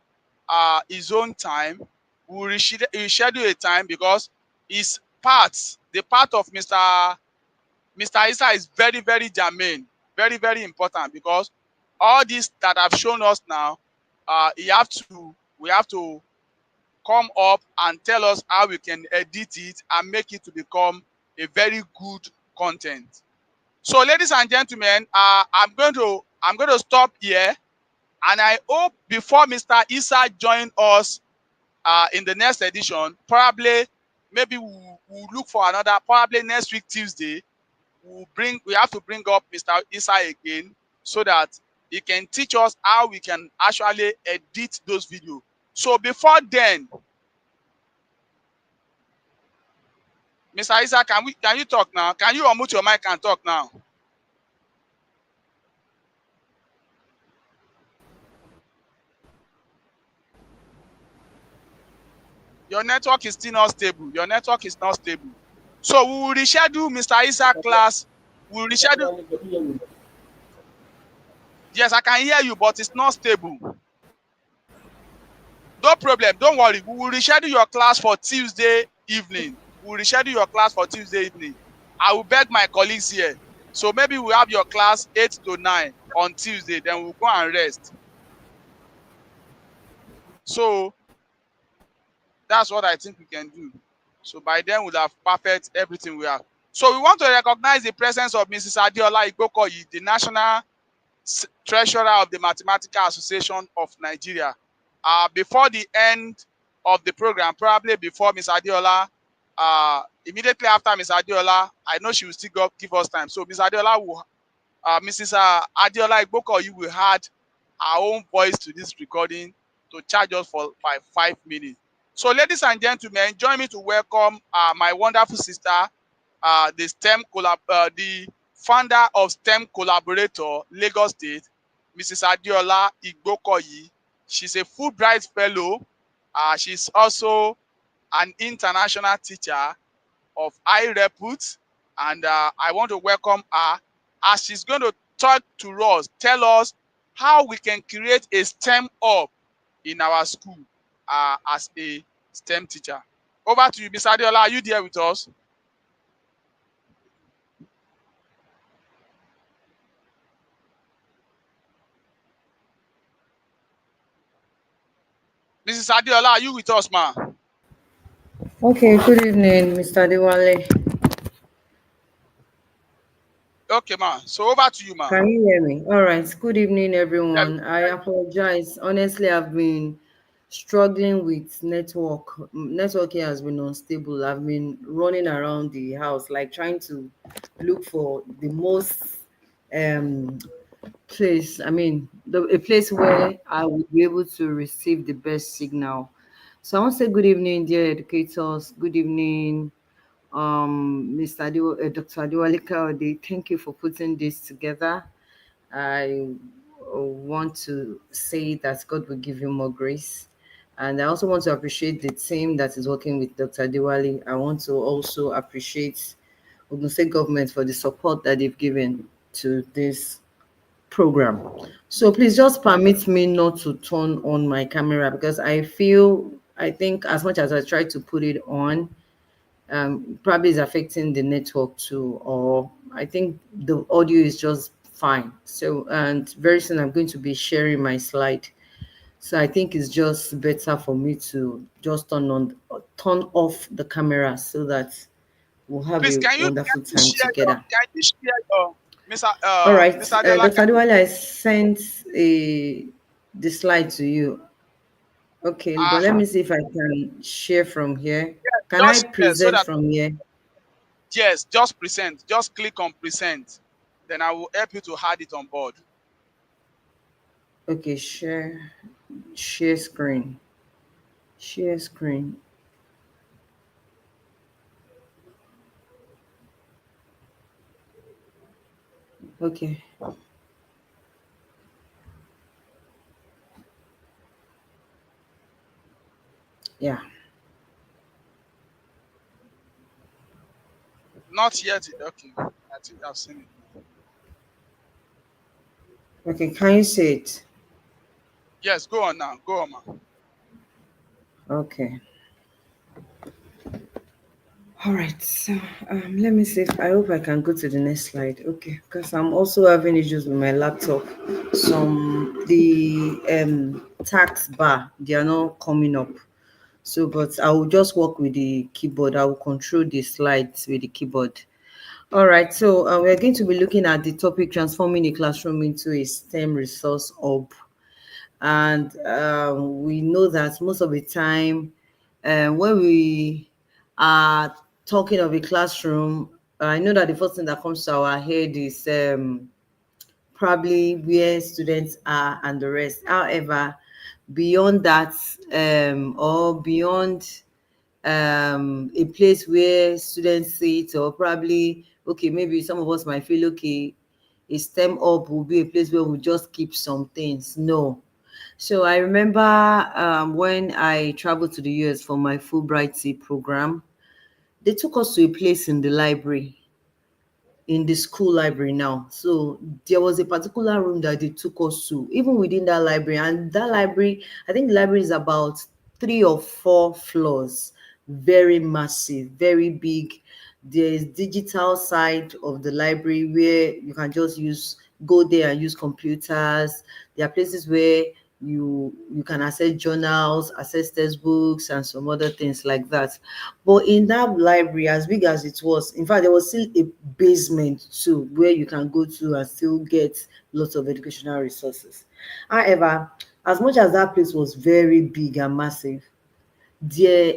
his own time. We'll schedule a time because his parts, the part of Mr. Isa is very, very germane, very, very important because all this that I've shown us now, we have to come up and tell us how we can edit it and make it to become a very good content. So, ladies and gentlemen, I'm going to stop here, and I hope before Mr. Isa join us in the next edition, probably maybe we'll look for another, probably next week Tuesday. We have to bring up Mr. Isa again so that he can teach us how we can actually edit those videos. So before then, Mr. Isa, can you talk now? Can you unmute your mic and talk now? Your network is still not stable. Your network is not stable. So we will reschedule Mr. Isa class. We'll reschedule. Yes, I can hear you, but it's not stable. No problem. Don't worry. We will reschedule your class for Tuesday evening. We will reschedule your class for Tuesday evening. I will beg my colleagues here. So maybe we have your class 8 to 9 on Tuesday, then we'll go and rest. So that's what I think we can do. So by then we'll have perfect everything we have. So we want to recognize the presence of Mrs. Adeola Igbokoyi, the National Treasurer of the Mathematical Association of Nigeria. Before the end of the program, probably before Ms. Adeola, immediately after Ms. Adeola, I know she will still give us time. So Ms. Adeola will, Mrs. Adeola Igbokoyi will add our own voice to this recording to charge us for 5 minutes. So, ladies and gentlemen, join me to welcome my wonderful sister, the founder of STEM Collaborator, Lagos State, Mrs. Adeola Igbokoyi. She's a Fulbright fellow. She's also an international teacher of high repute, and I want to welcome her as she's going to talk to us, tell us how we can create a STEM hub in our school as a STEM teacher. Over to you, Ms. Adeola. Are you there with us? Mrs. Adeola, are you with us, ma? Okay, good evening, Mr. Diwale. Okay, ma. So over to you, ma. Can you hear me? All right. Good evening, Yeah, everyone. I apologize. Honestly, I've been struggling with network. Networking has been unstable. I've been running around the house, like trying to look for the most um place. I mean, a place where I would be able to receive the best signal. So I want to say good evening, dear educators. Good evening, Dr. Adewale Kaode. Thank you for putting this together. I want to say that God will give you more grace. And I also want to appreciate the team that is working with Dr. Diwali. I want to also appreciate Ogun State government for the support that they've given to this program. So please just permit me not to turn on my camera because I think as much as I try to put it on, probably is affecting the network too, or I think the audio is just fine. So, and very soon I'm going to be sharing my slide. So I think it's just better for me to just turn off the camera so that we'll have please, a can wonderful you time share your together. Mr. All right, Mr. Adeola, Dr. Adewale, I sent the slide to you. Okay, but let me see if I can share from here. Can I just share so present that from here? yes, just present. Just click on present. Then I will help you to add it on board. Okay, share screen. Share screen. Okay. Yeah. Not yet. Okay. I think I've seen it. Okay. Can you see it? Yes, go on now. Go on, ma. Okay. All right. So let me see if I hope I can go to the next slide. Okay, because I'm also having issues with my laptop. The tax bar they are not coming up. So, but I will just work with the keyboard. I will control the slides with the keyboard. All right. So we're going to be looking at the topic transforming a classroom into a STEM resource hub. And we know that most of the time when we are talking of a classroom, I know that the first thing that comes to our head is probably where students are and the rest. However, beyond that, or beyond a place where students sit, or probably, okay, maybe some of us might feel, okay, a STEM hub will be a place where we just keep some things. No. So I remember when I traveled to the US for my Fulbright program, they took us to a place in the library, in the school library now. So there was a particular room that they took us to, even within that library. And that library, I think the library is about 3 or 4 floors, very massive, very big. There is digital side of the library where you can just use go there and use computers. There are places where you can access journals, access textbooks, and some other things like that. But in that library, as big as it was, in fact, there was still a basement too, where you can go to and still get lots of educational resources. However, as much as that place was very big and massive, there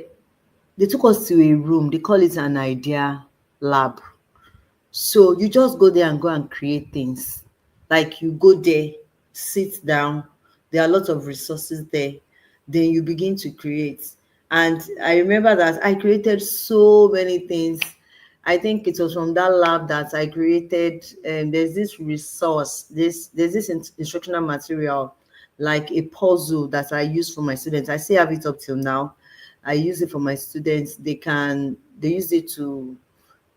they took us to a room. They call it an idea lab. So you just go there and go and create things. Like you go there, sit down. There are lots of resources there. Then you begin to create. And I remember that I created so many things. I think it was from that lab that I created. There's this resource, there's this instructional material, like a puzzle that I use for my students. I still have it up till now. I use it for my students. They use it to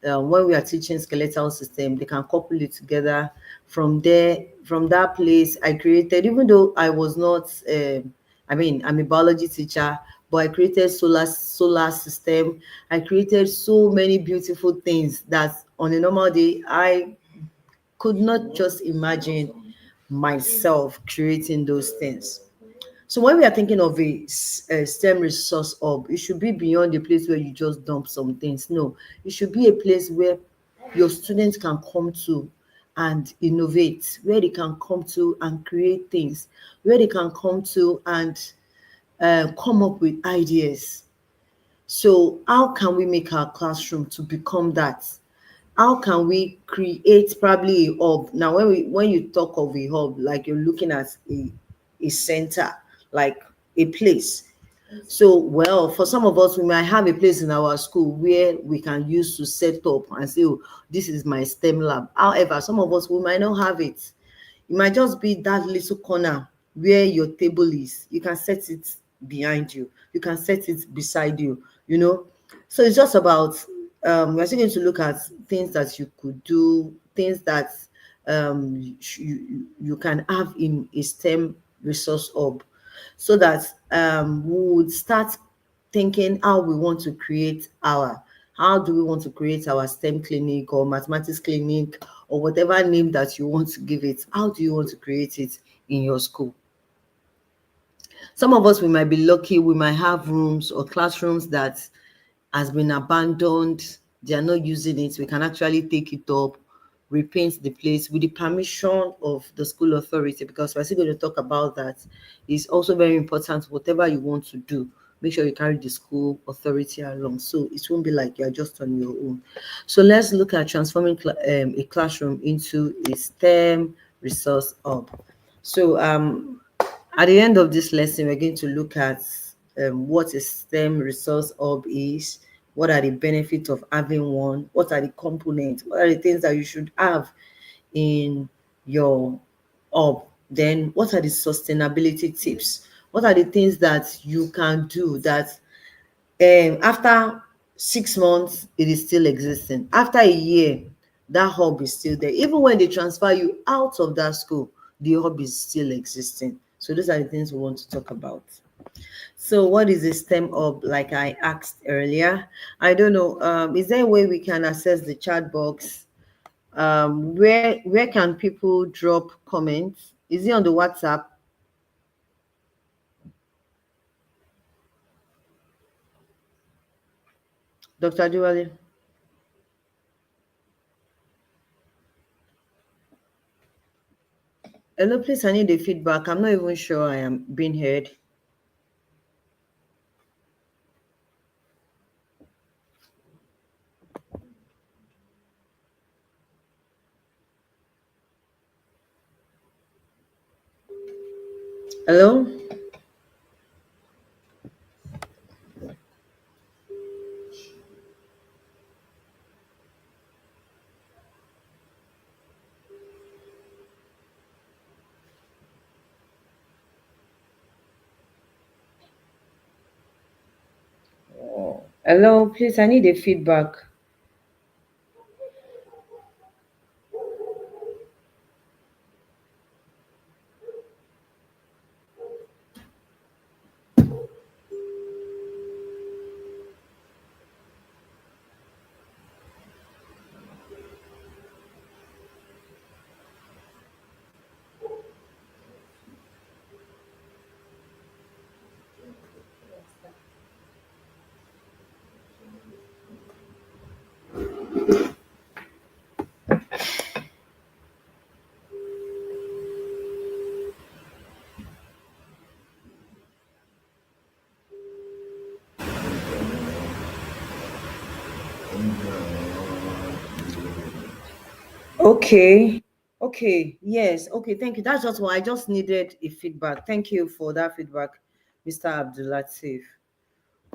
when we are teaching skeletal system, they can couple it together. From there, from that place, I created, even though I was not, I'm a biology teacher, but I created solar system. I created so many beautiful things that on a normal day, I could not just imagine myself creating those things. So when we are thinking of a STEM resource hub, it should be beyond the place where you just dump some things. No, it should be a place where your students can come to and innovate, where they can come to and create things, where they can come to and come up with ideas. So how can we make our classroom to become that? How can we create probably a hub? Now, when you talk of a hub, like you're looking at a center, like a place. So, well, for some of us, we might have a place in our school where we can use to set up and say, oh, this is my STEM lab. However, some of us, we might not have it. It might just be that little corner where your table is. You can set it behind you. You can set it beside you, you know. So it's just about we're still going to look at things that you could do, things that you can have in a STEM resource hub, so that we would start thinking how we want to create our how do we want to create our STEM clinic or mathematics clinic or whatever name that you want to give it. How do you want to create it in your school? Some of us, we might be lucky, we might have rooms or classrooms that has been abandoned, they are not using it. We can actually take it up, repaint the place with the permission of the school authority, because we're still going to talk about that. It's also very important. Whatever you want to do, make sure you carry the school authority along, so it won't be like you're just on your own. So let's look at transforming a classroom into a STEM resource hub. So at the end of this lesson, we're going to look at what a STEM resource hub is, what are the benefits of having one, what are the components, what are the things that you should have in your hub, then what are the sustainability tips, what are the things that you can do that after 6 months it is still existing, after a year that hub is still there, even when they transfer you out of that school, the hub is still existing. So those are the things we want to talk about. So what is a STEM hub, like I asked earlier? I don't know, is there a way we can access the chat box? Where can people drop comments? Is it on the WhatsApp? Dr. Adewale? Hello, please, I need the feedback. I'm not even sure I am being heard. Hello? Hello, please, I need a feedback. Okay. Okay. Yes. Okay. Thank you. That's just what I just needed a feedback. Thank you for that feedback, Mr. Abdulatif.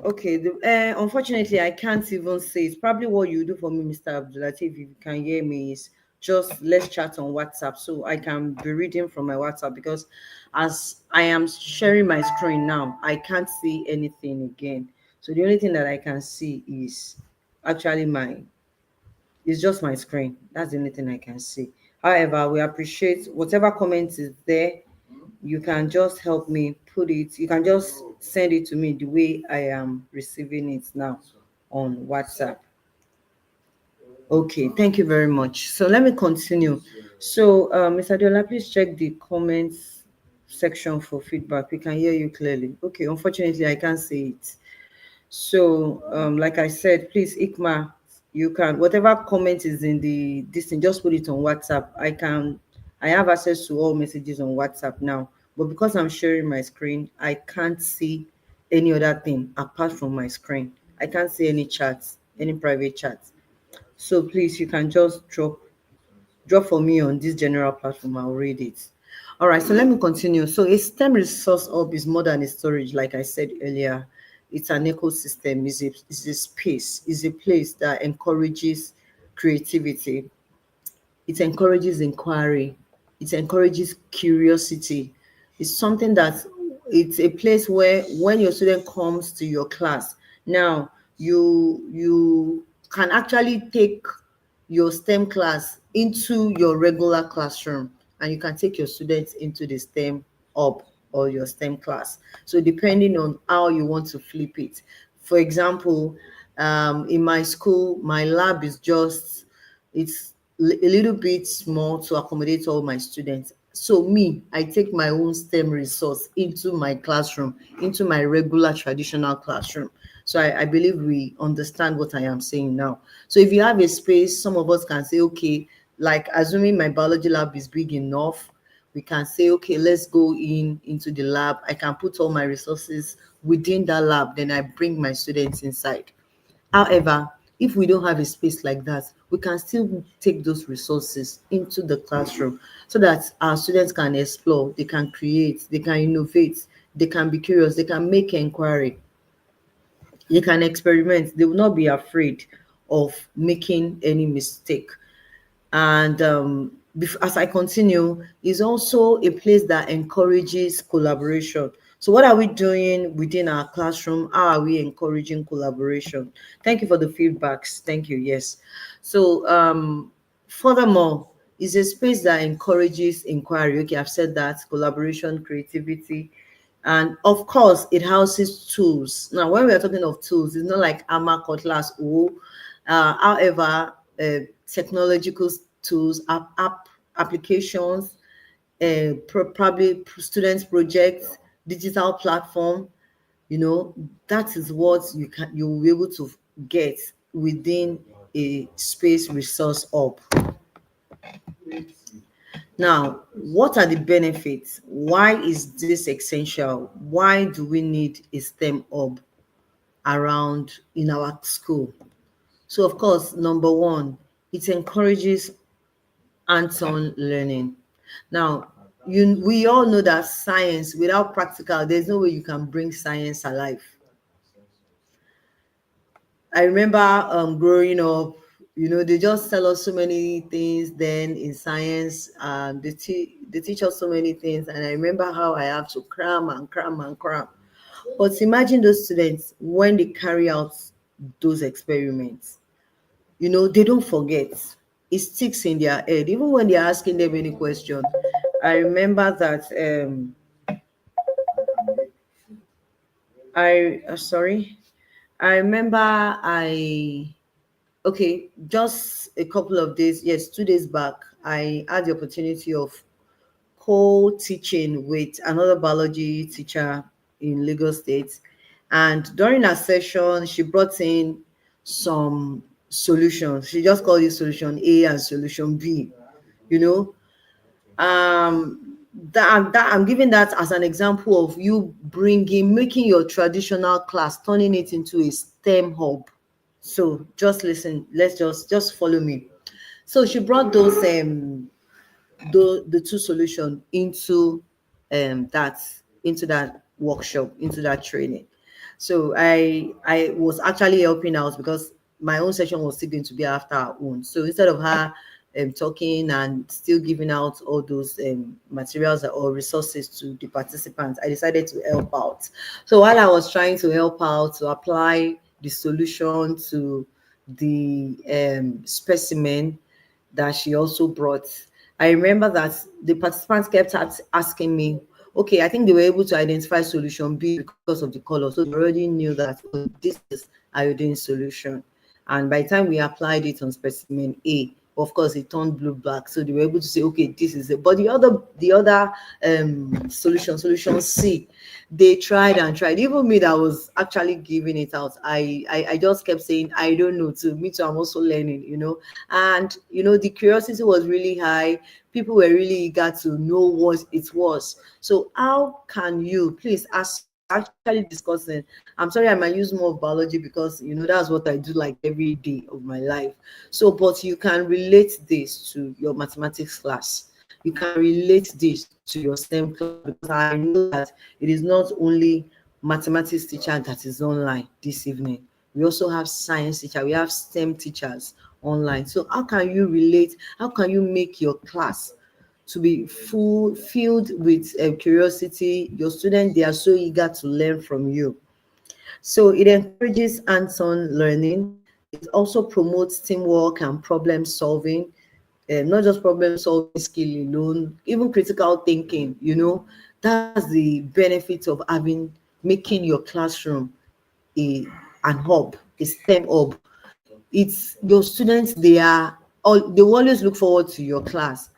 Okay. Unfortunately, I can't even say it's probably what you do for me, Mr. Abdulatif. If you can hear me, is just let's chat on WhatsApp so I can be reading from my WhatsApp because as I am sharing my screen now, I can't see anything again. So the only thing that I can see is actually my it's just my screen. That's the only thing I can see. However, we appreciate whatever comment is there. You can just help me put it. You can just send it to me the way I am receiving it now on WhatsApp. Okay, thank you very much. So let me continue. So, Mr. Adeola, please check the comments section for feedback. We can hear you clearly. Okay, unfortunately, I can't see it. So, like I said, please, Ikma, you can whatever comment is in the this thing, just put it on WhatsApp. I have access to all messages on WhatsApp now, but because I'm sharing my screen, I can't see any other thing apart from my screen. I can't see any chats, any private chats. So please, you can just drop for me on this general platform. I'll read it. All right, so let me continue. So a STEM resource hub is more than a storage, like I said earlier. It's an ecosystem, is a space, is a place that encourages creativity, it encourages inquiry, it encourages curiosity. It's something that it's a place where when your student comes to your class, now you can actually take your STEM class into your regular classroom and you can take your students into the STEM hub or your STEM class. So depending on how you want to flip it. For example, in my school, my lab is just it's a little bit small to accommodate all my students. So me, I take my own STEM resource into my classroom, into my regular traditional classroom. So I believe we understand what I am saying now. So if you have a space, some of us can say, okay, like assuming my biology lab is big enough, we can say, okay, let's go into the lab. I can put all my resources within that lab, then I bring my students inside. However, if we don't have a space like that, we can still take those resources into the classroom so that our students can explore, they can create, they can innovate, they can be curious, they can make inquiry, they can experiment, they will not be afraid of making any mistake. And as I continue, is also a place that encourages collaboration. So, what are we doing within our classroom? How are we encouraging collaboration? Thank you for the feedbacks. Thank you. Yes. So, furthermore, is a space that encourages inquiry. Okay, I've said that collaboration, creativity, and of course, it houses tools. Now, when we are talking of tools, it's not like armor, cutlass, or however, technological tools, applications, probably students' projects, digital platform. You know, that is what you will be able to get within a space resource hub. Now, what are the benefits? Why is this essential? Why do we need a STEM hub around in our school? So, of course, number one, it encourages hands-on learning. Now, we all know that science without practical, there's no way you can bring science alive. I remember growing up, they just tell us so many things then in science, and they teach us so many things. And I remember how I have to cram and cram and cram. But imagine those students when they carry out those experiments, they don't forget. It sticks in their head, even when they're asking them any question. I remember that sorry. I remember okay, just a couple of days, yes, 2 days back, I had the opportunity of co-teaching with another biology teacher in Lagos State. And during our session, she brought in some solutions. She just called it solution A and solution B, you know. That I'm giving that as an example of you making your traditional class, turning it into a STEM hub. So just listen, let's just follow me. So she brought the two solution that into that workshop, into that training. So I was actually helping out because my own session was still going to be after her own. So instead of her talking and still giving out all those materials or resources to the participants, I decided to help out. So while I was trying to help out to apply the solution to the specimen that she also brought, I remember that the participants kept asking me, okay, I think they were able to identify solution B because of the color. So they already knew that, oh, this is iodine solution. And by the time we applied it on specimen A, of course, it turned blue black. So they were able to say, okay, this is it. But the other solution C, they tried and tried. Even me that was actually giving it out, I just kept saying, I don't know. To me too, I'm also learning, And the curiosity was really high. People were really eager to know what it was. So how can you, please, as we are actually discussing, I'm sorry I might use more of biology because that's what I do like every day of my life. So, but you can relate this to your mathematics class. You can relate this to your STEM class because I know that it is not only mathematics teacher that is online this evening. We also have science teacher. We have STEM teachers online. So how can you relate? How can you make your class to be filled with curiosity? Your students, they are so eager to learn from you. So it encourages hands-on learning. It also promotes teamwork and problem solving, not just problem solving skill alone, even critical thinking. That's the benefit of making your classroom a an hub, a STEM hub. It's your students, they will always look forward to your class.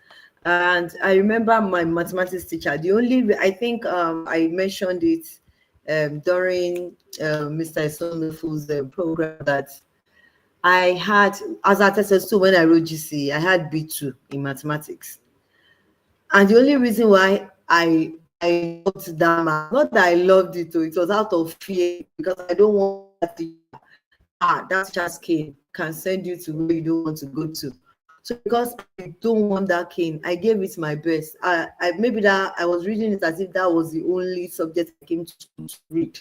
And I remember my mathematics teacher, I think I mentioned it during Mr. Isonufu's program, that I had, as I tested to when I wrote GC, I had B2 in mathematics. And the only reason why I loved that math, not that I loved it, it was out of fear, because I don't want that teacher. That teacher's cane can send you to where you don't want to go to. So because I don't want that cane, I gave it my best. Maybe that I was reading it as if that was the only subject I came to school to read.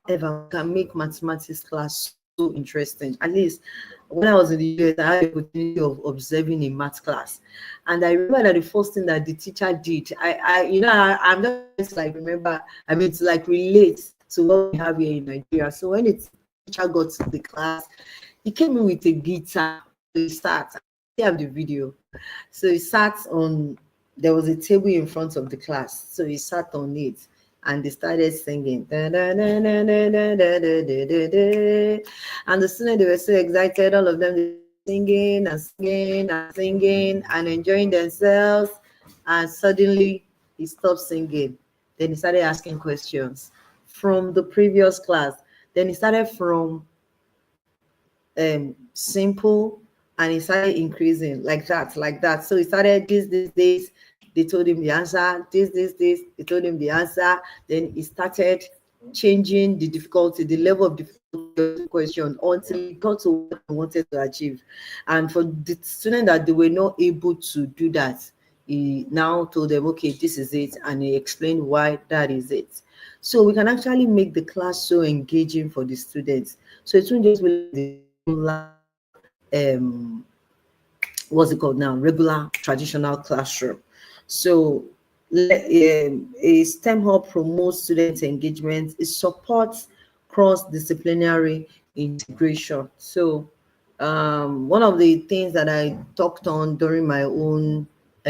However, we can make mathematics class so interesting. At least when I was in the US, I had the opportunity of observing a math class, and I remember that the first thing that the teacher did, I'm just trying to like remember, to like relate to what we have here in Nigeria. So when the teacher got to the class, he came in with a guitar. He sat. I have the video. So he sat on. There was a table in front of the class, so he sat on it, and they started singing. And the students, they were so excited. All of them, they were singing and singing and singing and enjoying themselves. And suddenly, he stopped singing. Then he started asking questions from the previous class. Then he started from simple, and he started increasing like that. So he started this. They told him the answer. This. They told him the answer. Then he started changing the difficulty, the level of difficulty of the question, until he got to what he wanted to achieve. And for the student that they were not able to do that, he now told them, okay, this is it, and he explained why that is it. So we can actually make the class so engaging for the students. So it won't just be the regular, what's it called now? Regular traditional classroom. So a STEM hub promotes student engagement. It supports cross-disciplinary integration. So one of the things that I talked on during my own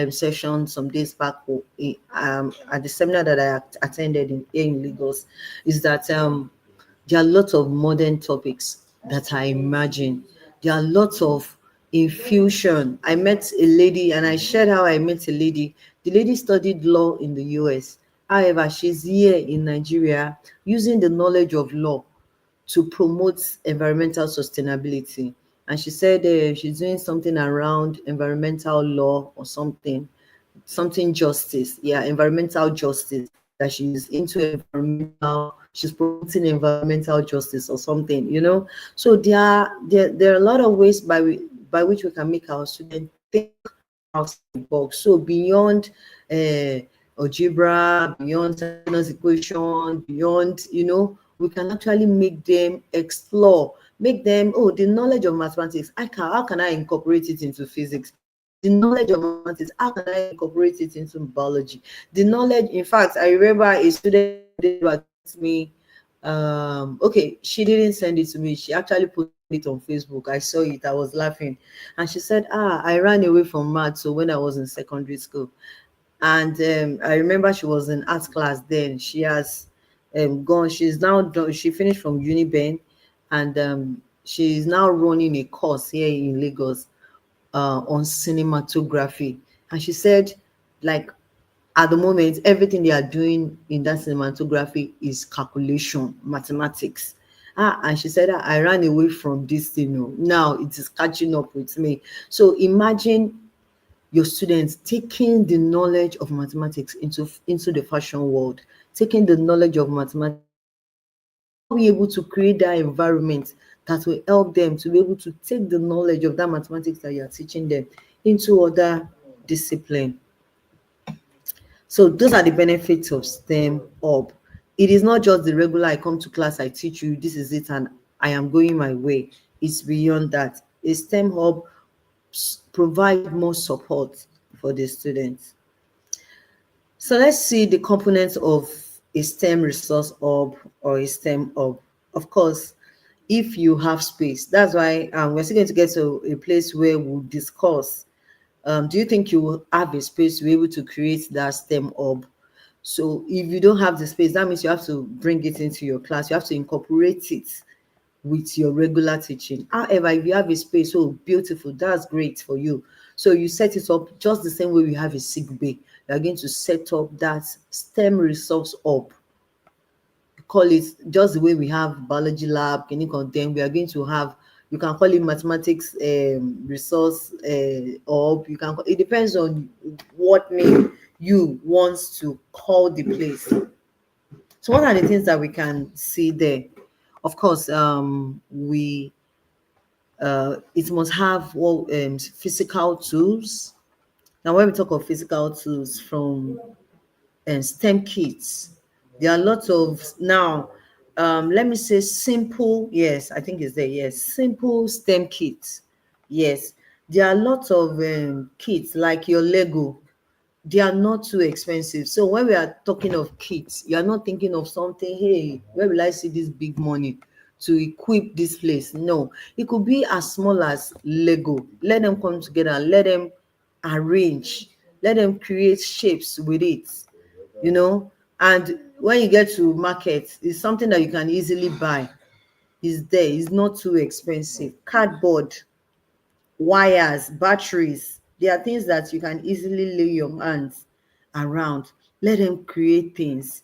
session some days back at the seminar that I attended here in Lagos is that there are lots of modern topics that I imagine. There are lots of infusion. I met a lady and I shared how I met a lady. The lady studied law in the US. However, she's here in Nigeria using the knowledge of law to promote environmental sustainability. and she said she's doing something around environmental law or something justice, yeah, environmental justice, that she's into environmental, she's promoting environmental justice or something, you know. So there are a lot of ways by which we can make our students think outside the box. So beyond algebra, beyond Sanders equation, beyond, you know, we can actually make them explore, make them, oh, the knowledge of mathematics, how can I incorporate it into physics? The knowledge of mathematics, how can I incorporate it into biology? The knowledge, in fact, I remember a student yesterday who had sent me, okay, she didn't send it to me. She actually posted it on Facebook. I saw it. I was laughing. And she said, I ran away from math. So when I was in secondary school, and I remember she was in art class then. She has gone. She's now done. She finished from Uniben, and she's now running a course here in Lagos on cinematography. And she said, like, at the moment, everything they are doing in that cinematography is calculation, mathematics. And she said, I ran away from this thing. Oh. Now it is catching up with me. So imagine your students taking the knowledge of mathematics into the fashion world, taking the knowledge of mathematics into business. How are we able to create that environment that will help them to be able to take the knowledge of that mathematics that you are teaching them into other discipline? So those are the benefits of STEM Hub. It is not just the regular, I come to class, I teach you, this is it, and I am going my way. It's beyond that. A STEM Hub provide more support for the students. So let's see the components of a STEM resource hub or a STEM hub. Of course, if you have space, that's why we're still going to get to a place where we'll discuss. Do you think you will have a space to be able to create that STEM hub? So if you don't have the space, that means you have to bring it into your class. You have to incorporate it with your regular teaching. However, if you have a space, oh, beautiful, that's great for you. So you set it up just the same way we have a sick bay. You are going to set up that STEM resource up. Call it just the way we have biology lab, can you contain? We are going to have, you can call it mathematics resource hub. You can, it depends on what name you want to call the place. So what are the things that we can see there? Of course, it must have physical tools. Now, when we talk of physical tools from STEM kits, there are lots of now. Let me say simple. Yes, I think it's there. Yes, simple STEM kits. Yes, there are lots of kits like your Lego. They are not too expensive. So when we are talking of kits, you are not thinking of something, hey, where will I see this big money to equip this place? No, it could be as small as Lego. Let them come together, let them arrange, let them create shapes with it, you know. And when you get to market, it's something that you can easily buy. It's there, it's not too expensive. Cardboard, wires, batteries. There are things that you can easily lay your hands around. Let them create things.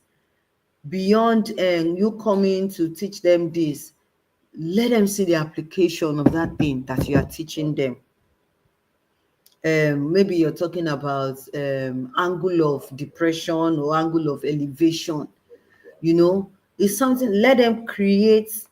Beyond you coming to teach them this, let them see the application of that thing that you are teaching them. Maybe you're talking about angle of depression or angle of elevation, you know, it's something, let them create.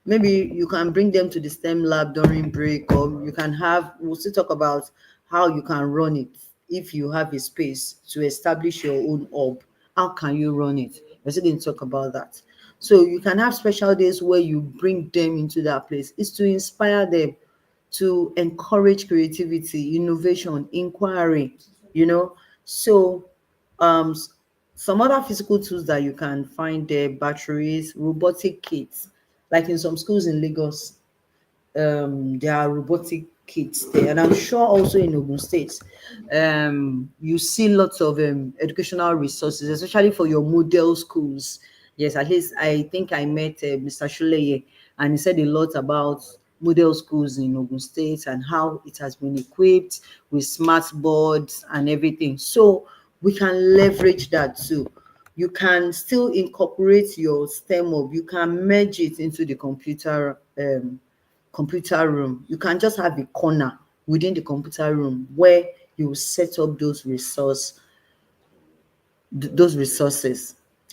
Maybe you can bring them to the STEM lab during break, or you can have, we'll still talk about how you can run it. If you have a space to establish your own hub, how can you run it? We're still going to talk about that. So you can have special days where you bring them into that place. It's to inspire them, to encourage creativity, innovation, inquiry, you know. So um some other physical tools that you can find there: batteries, robotic kits. Like in some schools in Lagos, there are robotic kits there, and I'm sure also in Ogun State, you see lots of educational resources, especially for your model schools. Yes, at least I think I met Mr. Shuleye, and he said a lot about model schools in Ogun State and how it has been equipped with smart boards and everything. So we can leverage that too. You can still incorporate your STEM up. You can merge it into the computer room. You can just have a corner within the computer room where you set up those resources.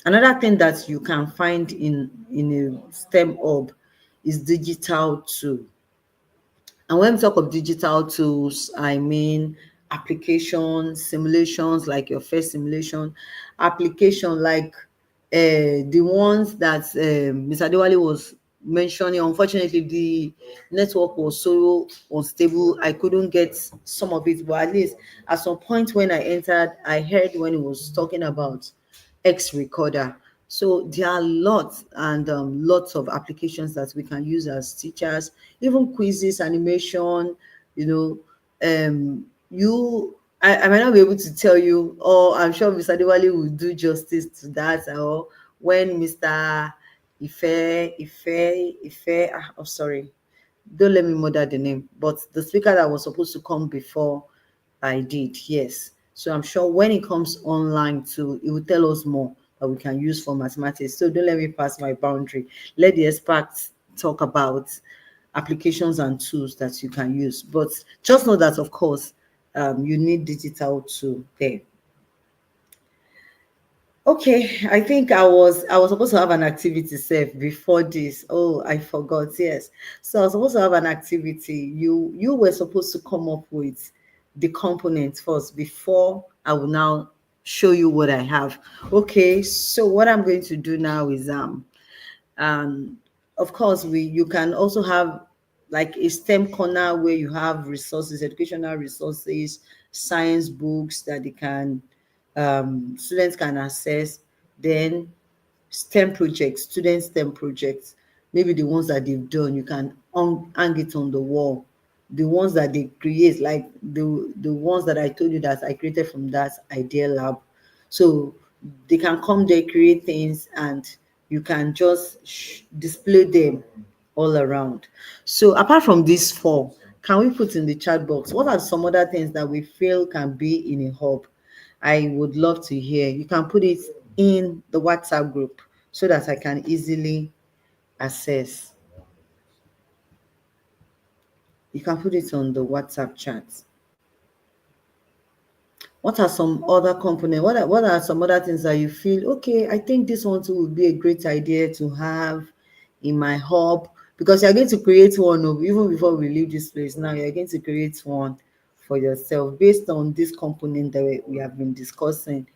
Another thing that you can find in a STEM hub is digital tool. And when we talk of digital tools, I mean applications, simulations like your first simulation, application like the ones that Mr. Adewale was mentioning. Unfortunately, the network was so unstable, I couldn't get some of it. But at least at some point when I entered, I heard when he was talking about X recorder. So there are lots and lots of applications that we can use as teachers, even quizzes, animation, you know, I might not be able to tell you, or I'm sure Mr. Diwali will do justice to that, or when Mr. Oh, sorry, don't let me murder the name, but the speaker that was supposed to come before I did, yes. So I'm sure when it comes online too, it will tell us more that we can use for mathematics. So don't let me pass my boundary. Let the experts talk about applications and tools that you can use. But just know that, of course, you need digital tool there. Okay, I think I was supposed to have an activity set before this. Oh, I forgot. Yes. So I was supposed to have an activity. You were supposed to come up with the components first before I will now show you what I have. Okay, so what I'm going to do now is um of course we you can also have like a STEM corner where you have resources, educational resources, science books that they can students can access. Then STEM projects, student STEM projects, maybe the ones that they've done, you can hang it on the wall. The ones that they create, like the ones that I told you that I created from that idea lab. So they can come there, create things, and you can just display them all around. So apart from these four, can we put in the chat box what are some other things that we feel can be in a hub? I would love to hear. You can put it in the WhatsApp group so that I can easily access. You can put it on the WhatsApp chat. What are some other components? What are some other things that you feel, okay, I think this one too would be a great idea to have in my hub? Because you're going to create one, even before we leave this place now, you're going to create one for yourself based on this component that we have been discussing.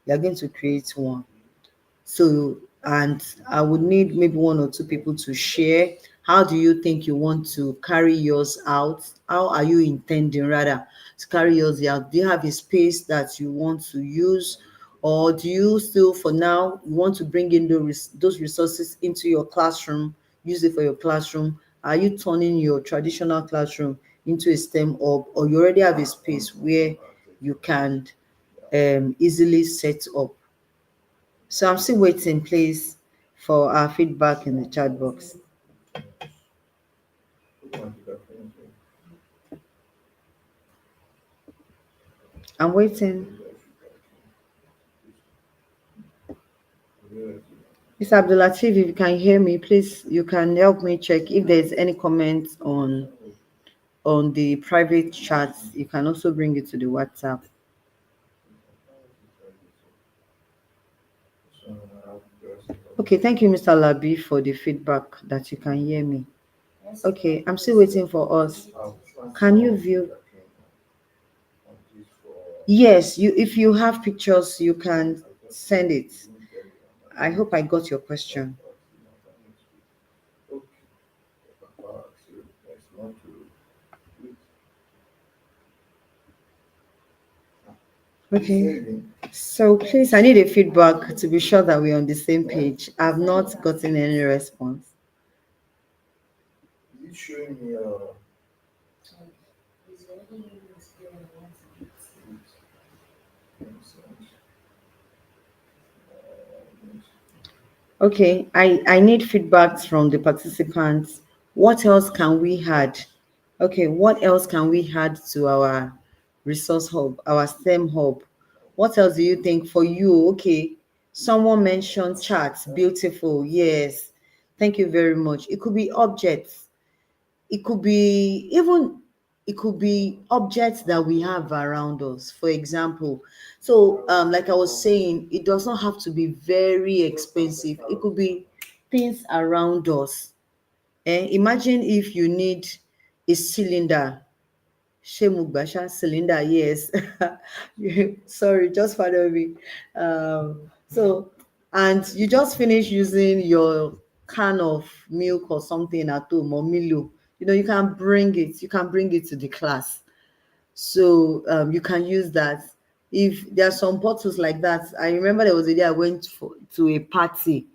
You're going to create one. So, and I would need maybe one or two people to share. How do you think you want to carry yours out? How are you intending rather to carry yours out? Do you have a space that you want to use? Or do you still, for now, you want to bring in those resources into your classroom, use it for your classroom? Are you turning your traditional classroom into a STEM hub, or you already have a space where you can easily set up? So I'm still waiting, please, for our feedback in the chat box. I'm waiting. Mr. Abdulatif, if you can hear me, please, you can help me check if there's any comments on the private chat. You can also bring it to the WhatsApp. Okay, thank you, Mr. Labi, for the feedback that you can hear me. Okay, I'm still waiting for us. Can you view? Yes, you. If you have pictures, you can send it. I hope I got your question. Okay. So please, I need a feedback to be sure that we're on the same page. I've not gotten any response. Okay, I need feedbacks from the participants. What else can we add? Okay, what else can we add to our resource hub, our STEM hub? What else do you think for you? Okay, someone mentioned charts, beautiful. Yes, thank you very much. It could be objects. it could be even, it could be objects that we have around us, for example. So like I was saying, it does not have to be very expensive. It could be things around us. Imagine if you need a cylinder. Shemugbasha cylinder, yes. Sorry, just pardon me. So, and you just finish using your can of milk or something at home, or Milo. You can bring it. You can bring it to the class. So you can use that. If there are some bottles like that, I remember there was a day I went to a party.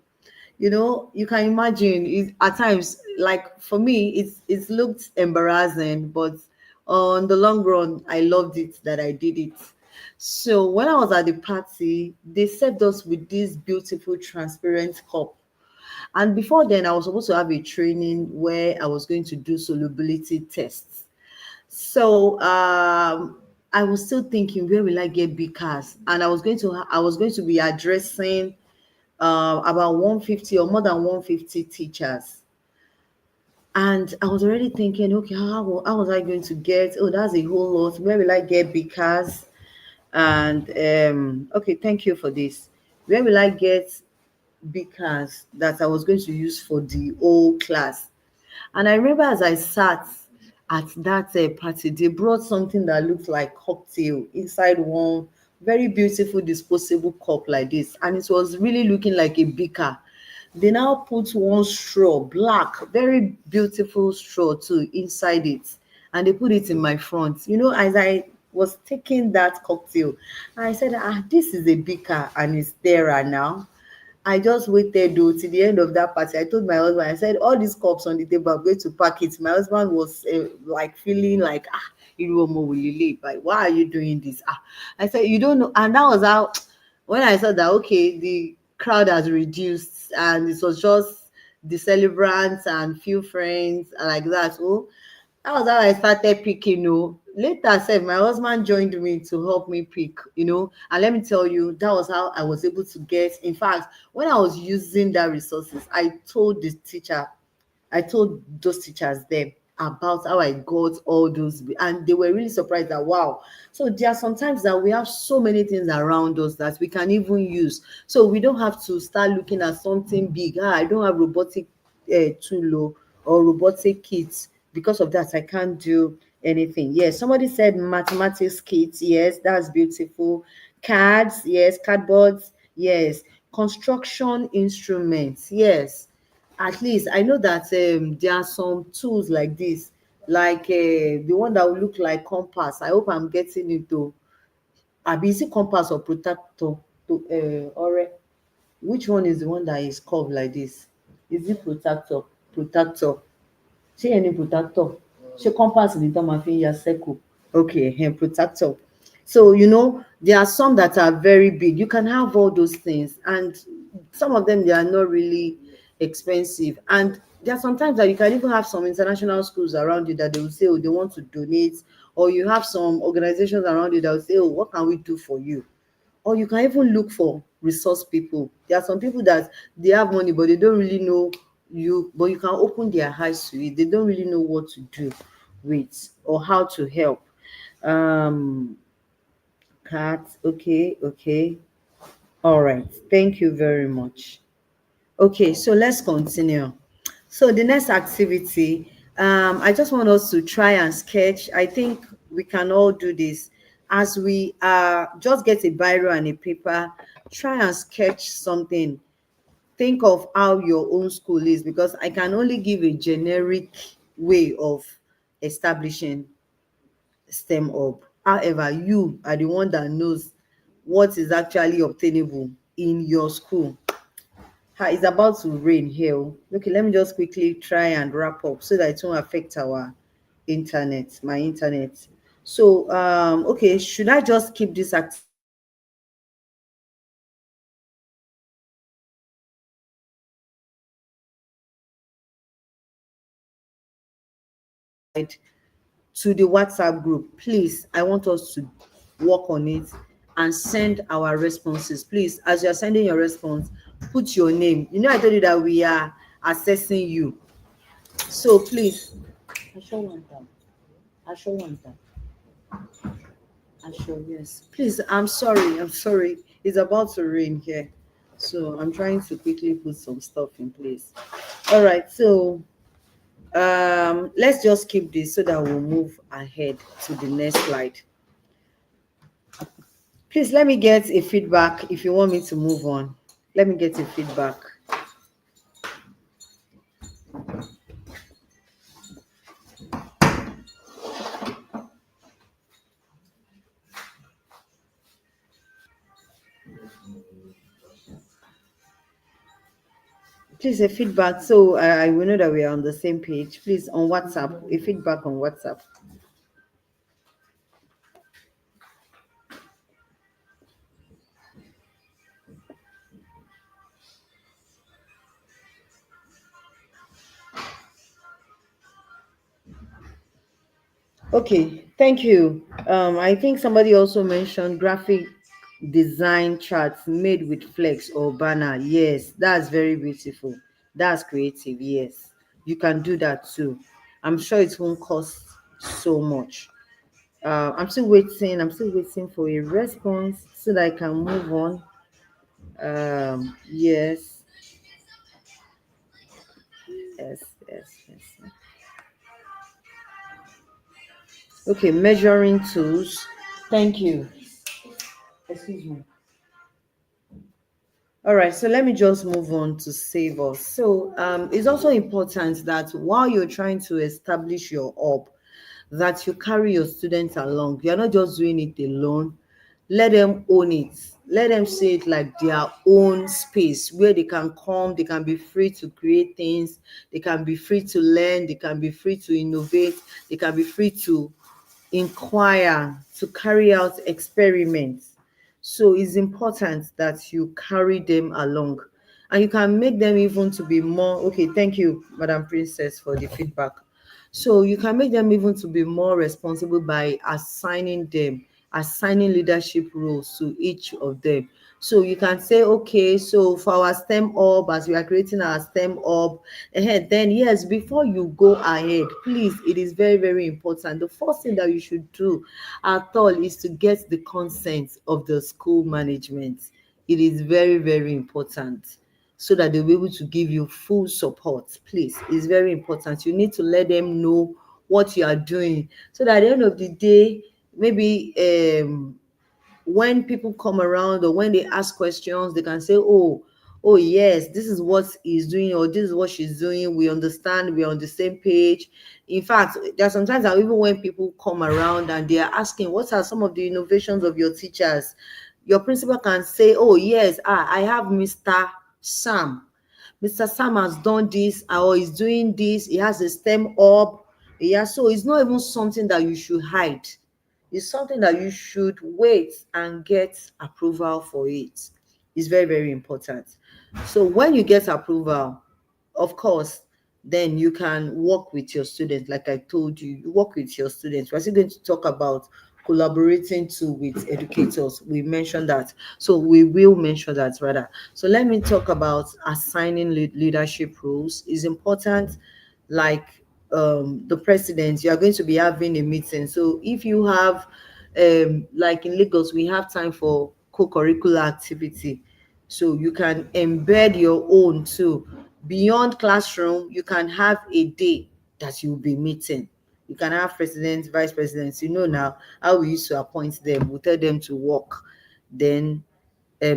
You can imagine it at times. Like for me, it's looked embarrassing, but on the long run, I loved it that I did it. So when I was at the party, they served us with this beautiful transparent cup. And before then, I was supposed to have a training where I was going to do solubility tests. So I was still thinking, where will I get beakers? And I was going to be addressing about 150 or more than 150 teachers. And I was already thinking, okay, how was I going to get? Oh, that's a whole lot. Where will I get beakers? And okay, thank you for this. Where will I get beakers that I was going to use for the whole class? And I remember as I sat at that party, they brought something that looked like cocktail inside one very beautiful disposable cup like this. And it was really looking like a beaker. They now put one straw, black, very beautiful straw too, inside it. And they put it in my front. As I was taking that cocktail, I said, this is a beaker and it's there right now. I just waited though till the end of that party. I told my husband, I said, all these cups on the table, I'm going to pack it. My husband was like feeling like, Iruomo will you leave? Like, why are you doing this? I said, you don't know. And that was how, when I said that, okay, the crowd has reduced and it was just the celebrants and few friends like that. So that was how I started picking. Later, said my husband joined me to help me pick. And let me tell you, that was how I was able to get. In fact, when I was using that resources, I told those teachers then about how I got all those, and they were really surprised that wow. So there are sometimes that we have so many things around us that we can even use. So we don't have to start looking at something big. I don't have robotic tool or robotic kits. Because of that, I can't do anything. Yes, somebody said mathematics kits. Yes, that's beautiful. Cards, yes, cardboards, yes, construction instruments, yes. At least I know that there are some tools like this, like the one that will look like compass. I hope I'm getting it though. Abi, is it compass or protector? Or which one is the one that is curved like this? Is it protector? Protector. Ṣé ẹni protector? Ṣé compass ni tán máa fi ń ya circle? Okay, protector. So there are some that are very big. You can have all those things, and some of them, they are not really expensive. And there are sometimes that you can even have some international schools around you that they will say, oh, they want to donate, or you have some organizations around you that will say, oh, what can we do for you? Or you can even look for resource people. There are some people that they have money, but they don't really know you, but you can open their eyes to it. They don't really know what to do with or how to help. Um, Cat, okay, okay. All right. Thank you very much. Okay, so let's continue. So the next activity, I just want us to try and sketch. I think we can all do this. As we just get a biro and a paper, try and sketch something. Think of how your own school is, because I can only give a generic way of establishing STEM up. However, you are the one that knows what is actually obtainable in your school. It's about to rain here. Okay, let me just quickly try and wrap up so that it won't affect our internet, my internet. So, okay, should I just keep this activity or to the WhatsApp group? Please, I want us to work on it and send our responses. Please, as you're sending your response, put your name. I told you that we are assessing you. So please, I sure want that. I sure want that. I sure, yes. Please, I'm sorry. I'm sorry. It's about to rain here. So I'm trying to quickly put some stuff in place. All right. So let's just keep this so that we'll move ahead to the next slide. Please let me get a feedback if you want me to move on. Let me get a feedback. Please, a feedback so I will know that we are on the same page. Please, on WhatsApp, a feedback on WhatsApp. Okay, thank you. I think somebody also mentioned graphic design charts made with flex or banner. Yes, that's very beautiful. That's creative. Yes, you can do that too. I'm sure it won't cost so much. I'm still waiting. I'm still waiting for a response so that I can move on. Yes, yes, yes, yes. Okay, measuring tools. Thank you. Excuse me. All right, so let me just move on to save us. So it's also important that while you're trying to establish your hub, that you carry your students along. You're not just doing it alone. Let them own it. Let them see it like their own space where they can come, they can be free to create things, they can be free to learn, they can be free to innovate, they can be free to inquire, to carry out experiments. So it's important that you carry them along. And you can make them even to be more, okay, thank you, Madam Princess, for the feedback. So you can make them even to be more responsible by assigning leadership roles to each of them. So you can say, okay, so for our STEM hub, as we are creating our STEM hub, then yes, before you go ahead, please, it is very, very important. The first thing that you should do at all is to get the consent of the school management. It is very, very important so that they'll be able to give you full support. Please, it's very important. You need to let them know what you are doing so that at the end of the day, maybe when people come around or when they ask questions, they can say, oh yes, this is what he's doing or this is what she's doing. We understand, we're on the same page. In fact, there are sometimes that even when people come around and they are asking, what are some of the innovations of your teachers? Your principal can say, oh yes, I have Mr. Sam. Mr. Sam has done this or is doing this. He has a STEM up. Yeah, so it's not even something that you should hide. It's something that you should wait and get approval for it. It's very, very important. So when you get approval, of course, then you can work with your students. Like I told you, you work with your students. We're still going to talk about collaborating too with educators. We mentioned that. So we will mention that rather. So let me talk about assigning leadership roles. It's important, like the president, you are going to be having a meeting. So if you have like in Lagos, we have time for co-curricular activity. So you can embed your own too. Beyond classroom, you can have a day that you'll be meeting. You can have presidents, vice presidents. You know now how we used to appoint them. We tell them to work. Then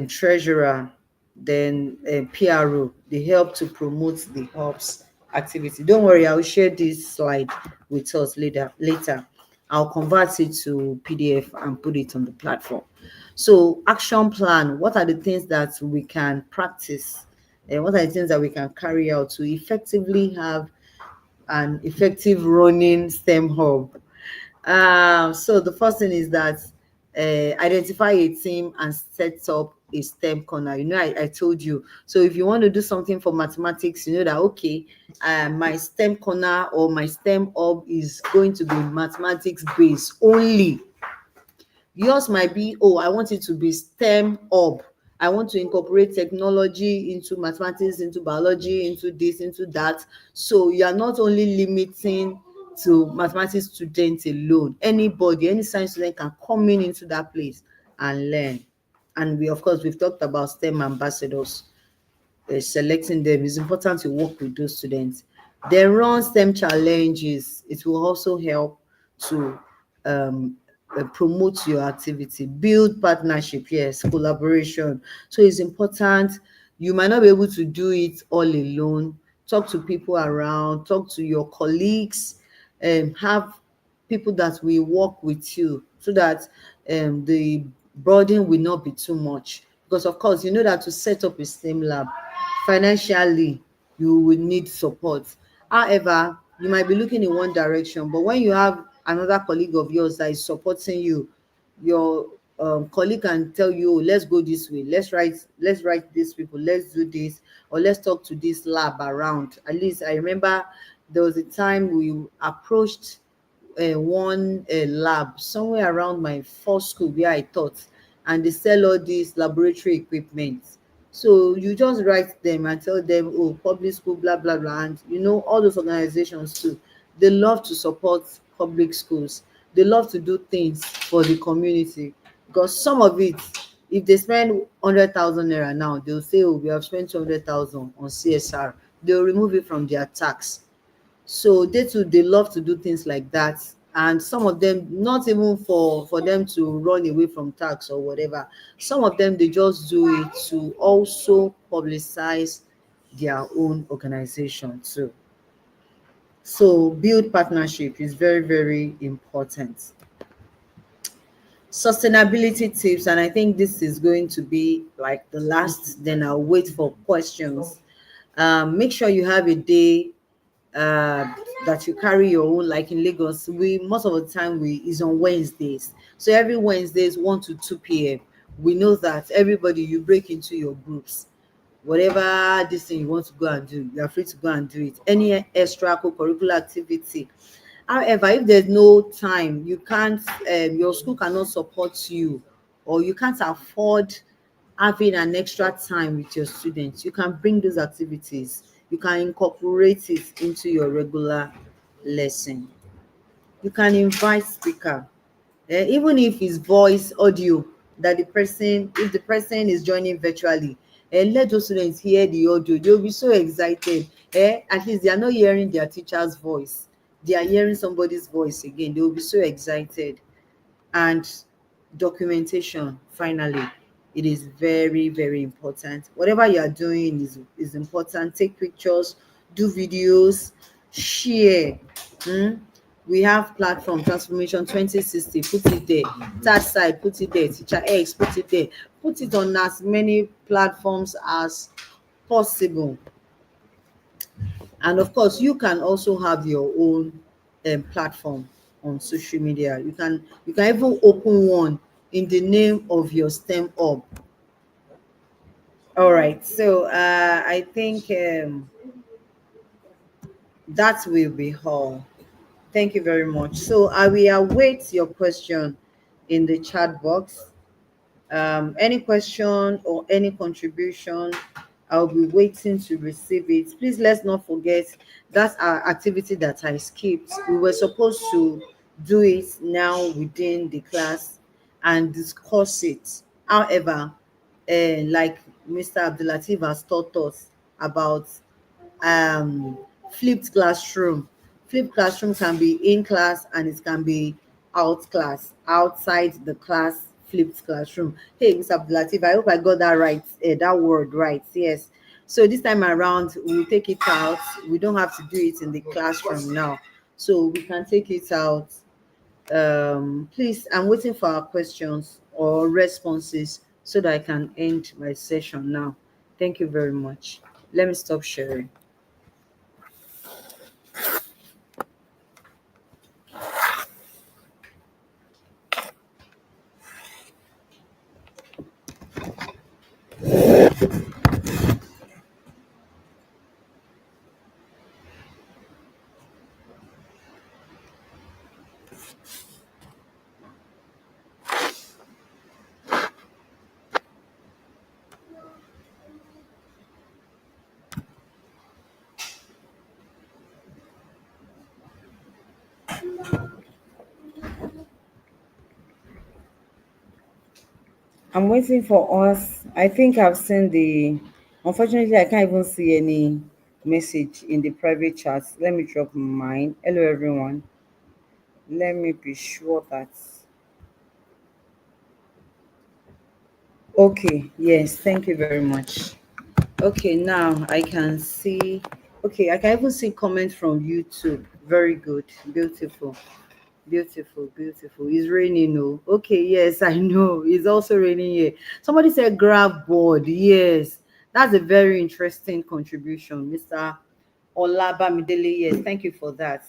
treasurer, then PRO. They help to promote the hub's activity. Don't worry, I'll share this slide with us later. I'll convert it to PDF and put it on the platform. So, action plan. What are the things that we can practice? And what are the things that we can carry out to effectively have an effective running STEM hub? So the first thing is that identify a team and set up a STEM corner. You know, I told you. So if you want to do something for mathematics, you know that okay, my STEM corner or my STEM hub is going to be mathematics based only. Yours might be, oh, I want it to be STEM hub. I want to incorporate technology into mathematics, into biology, into this, into that. So you are not only limiting to mathematics students alone. Anybody, any science student can come in into that place and learn. And we, of course, we've talked about STEM ambassadors, selecting them. It's important to work with those students. Then run STEM challenges. It will also help to um, promote your activity, build partnership, yes, collaboration. So it's important. You might not be able to do it all alone. Talk to people around, talk to your colleagues, and have people that will work with you so that the burden will not be too much. Because of course, you know that to set up a STEM lab, financially, you will need support. However, you might be looking in one direction, but when you have another colleague of yours that is supporting you, your colleague can tell you, "Oh, let's go this way, let's write these people, let's do this, or let's talk to this lab around." At least I remember there was a time we approached one lab somewhere around my first school where I taught, and they sell all these laboratory equipment. So you just write them and tell them, "Oh, public school, blah blah blah," and you know all those organizations too. They love to support public schools. They love to do things for the community, because some of it, if they spend 100,000 naira now, they'll say, "Oh, we have spent 200,000 on CSR." They'll remove it from their tax. So they too, they love to do things like that. And some of them, not even for them to run away from tax or whatever, some of them, they just do it to also publicize their own organization too. So build partnership is very, very important. Sustainability tips, and I think this is going to be like the last, then I'll wait for questions. Make sure you have a day uh that you carry your own. Like in Lagos, we most of the time we is on Wednesdays. So every Wednesdays 1 to 2 p.m. We know that everybody, you break into your groups. Whatever this thing you want to go and do, you are free to go and do it. Any extra curricular activity. However, if there's no time, you can't, your school cannot support you, or you can't afford having an extra time with your students, you can bring those activities. You can incorporate it into your regular lesson. You can invite speaker, even if it's voice audio, that the person, if the person is joining virtually, and let those students hear the audio. They'll be so excited. At least they are not hearing their teacher's voice, they are hearing somebody's voice again. They will be so excited. And documentation, finally, it is very, very important. Whatever you are doing is important. Take pictures, do videos, share. Hmm? We have platform Transformation 2060, put it there. Third side, put it there. Teacher X, put it there. Put it on as many platforms as possible. And of course, you can also have your own platform on social media. You can even open one in the name of your STEM hub. All right. So I think that will be all. Thank you very much. So I will await your question in the chat box. Any question or any contribution, I'll be waiting to receive it. Please, let's not forget that's our activity that I skipped. We were supposed to do it now within the class and discuss it. However, like Mr. Abdulatif has taught us about um flipped classroom. Flipped classroom can be in class and it can be out class, outside the class. Flipped classroom. Hey, Mr. Abdulatif, I hope I got that right, that word right. Yes. So this time around, we'll take it out. We don't have to do it in the classroom now, so we can take it out. Please, I'm waiting for our questions or responses so that I can end my session now. Thank you very much. Let me stop sharing. I'm waiting for us. I think I've seen the. Unfortunately, I can't even see any message in the private chat. Let me drop mine. Hello, everyone. Let me be sure that. Okay, yes, thank you very much. Okay, now I can see. Okay, I can even see comments from YouTube. Very good, beautiful. Beautiful, beautiful. It's raining. Oh, okay. Yes, I know. It's also raining here. Somebody said grab board. Yes, that's a very interesting contribution, Mr. Olabamidele. Yes, thank you for that.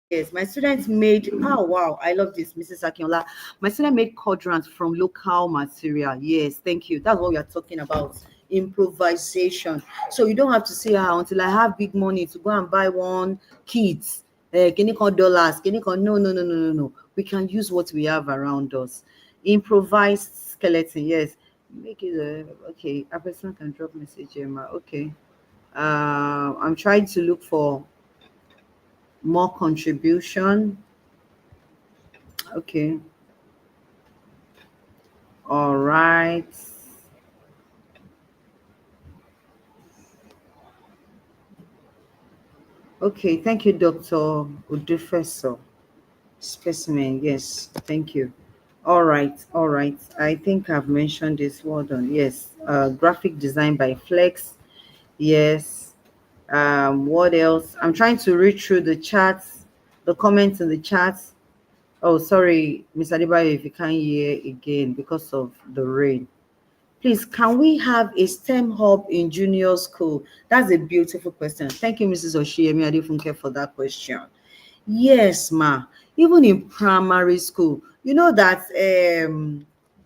Yes, my students made. Oh wow, I love this, Mrs. Akinola. My student made quadrants from local material. Yes, thank you. That's what we are talking about. Improvisation. So you don't have to say, until I have big money to go and buy one kit, kini kan dollars, kini kan no, no, no, no, no, no. We can use what we have around us. Improvised skeleton, yes. Make it okay. A person can drop message here, ma. Okay. I'm trying to look for more contribution. Okay. All right. Okay. Thank you, Dr. Udefeso. Specimen. Yes. Thank you. All right. All right. I think I've mentioned this. Well done. Yes. Graphic design by Flex. Yes. What else? I'm trying to read through the chats, the comments in the chats. Oh, sorry, Miss Adebayo, if you can't hear again because of the rain. Please, can we have a STEM hub in junior school? That's a beautiful question. Thank you, Mrs. Oshiemi Adefunke, for that question. Yes, ma. Even in primary school, you know that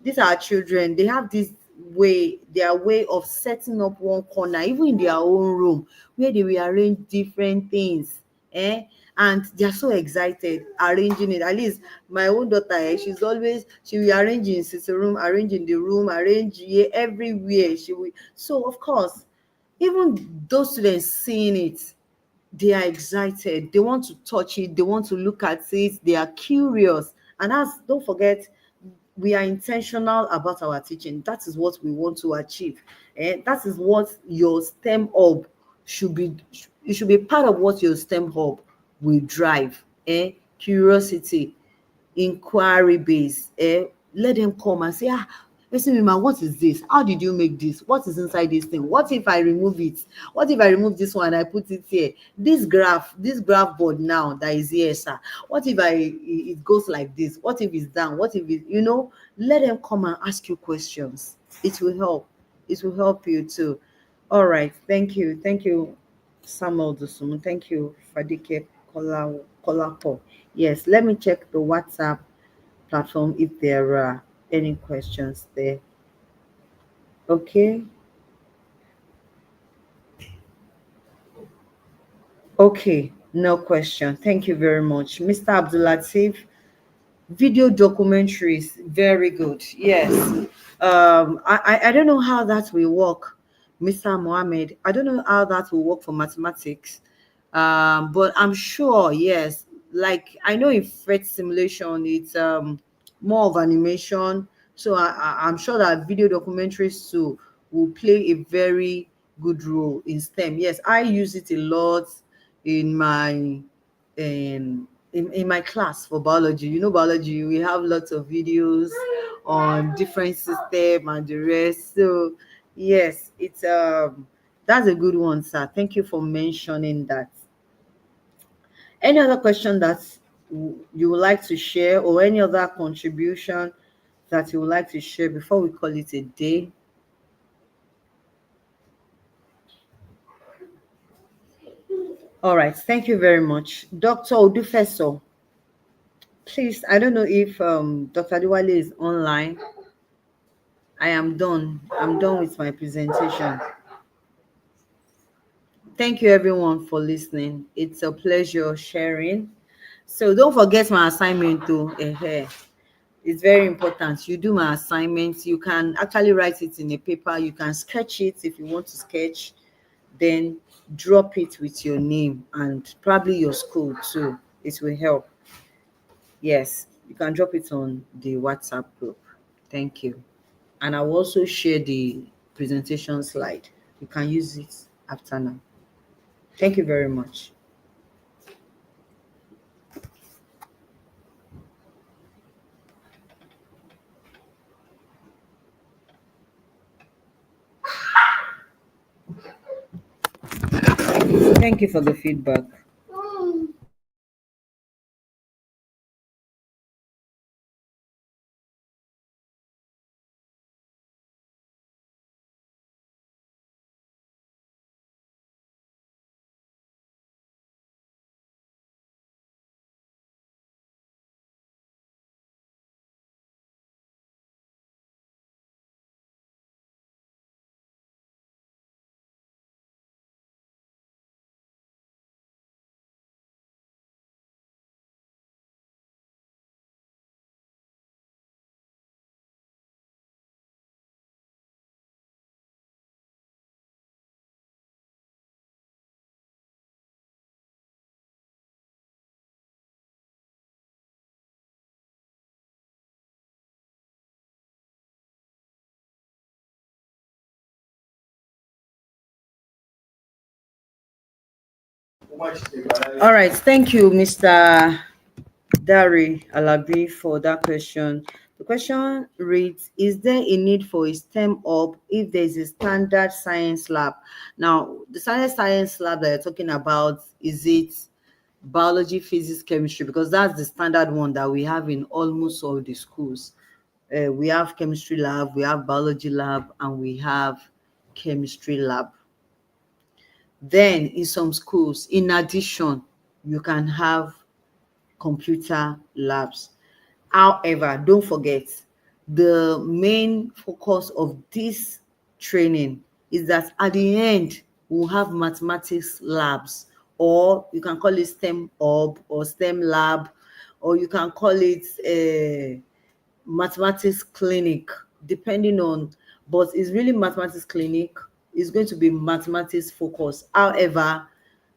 these are children, they have this way, their way of setting up one corner, even in their own room, where they rearrange different things. Eh? And they're so excited arranging it. At least my own daughter, she will arrange in sitting room, arrange in the room, arrange here, everywhere. She will. So of course, even those students seeing it, they are excited, they want to touch it, they want to look at it, they are curious. And that's, don't forget, we are intentional about our teaching. That is what we want to achieve, and that is what your STEM hub should be. It should be part of what your STEM hub will drive. Curiosity, inquiry base. Let them come and say, listen, Mima, what is this? How did you make this? What is inside this thing? What if I remove it? What if I remove this one and I put it here? This graph board now that is here, sir. What if it goes like this? What if it's down? What if it, let them come and ask you questions. It will help. It will help you too. All right. Thank you. Thank you, Samuel Dusumu. Thank you, Fadike Kolapo. Yes, let me check the WhatsApp platform if there are any questions there. Okay. Okay. No question. Thank you very much. Mr. Abdulatif, video documentaries, very good. Yes. I don't know how that will work, Mr. Mohammed. I don't know how that will work for mathematics. But I'm sure, yes. Like I know in Fred simulation, it's more of animation. So I'm sure that video documentaries too will play a very good role in STEM. Yes, I use it a lot in my in my class for biology. Biology, we have lots of videos on different system and the rest. So yes, it's that's a good one, sir. Thank you for mentioning that. Any other question that you would like to share, or any other contribution that you would like to share before we call it a day? All right, thank you very much. Dr. Odufeso, please, I don't know if Dr. Adiwale is online. I am done. I'm done with my presentation. Thank you everyone for listening. It's a pleasure sharing. So don't forget my assignment too. It's very important. You do my assignments. You can actually write it in a paper. You can sketch it if you want to sketch. Then drop it with your name and probably your school too. It will help. Yes. you can drop it on the WhatsApp group. Thank you. And I will also share the presentation slide. You can use it after now. Thank you very much. Thank you for the feedback. All right. Thank you, Mr. Dari Alabi, for that question. The question reads: is there a need for a STEM hub if there is a standard science lab? Now, the standard science lab that you're talking about, is it biology, physics, chemistry? Because that's the standard one that we have in almost all the schools. We have chemistry lab, we have biology lab, and we have chemistry lab. Then in some schools, in addition, you can have computer labs. However, don't forget, the main focus of this training is that at the end, we'll have mathematics labs, or you can call it STEM hub or STEM lab, or you can call it a mathematics clinic, depending on, but it's really mathematics clinic. It's going to be mathematics focus. However,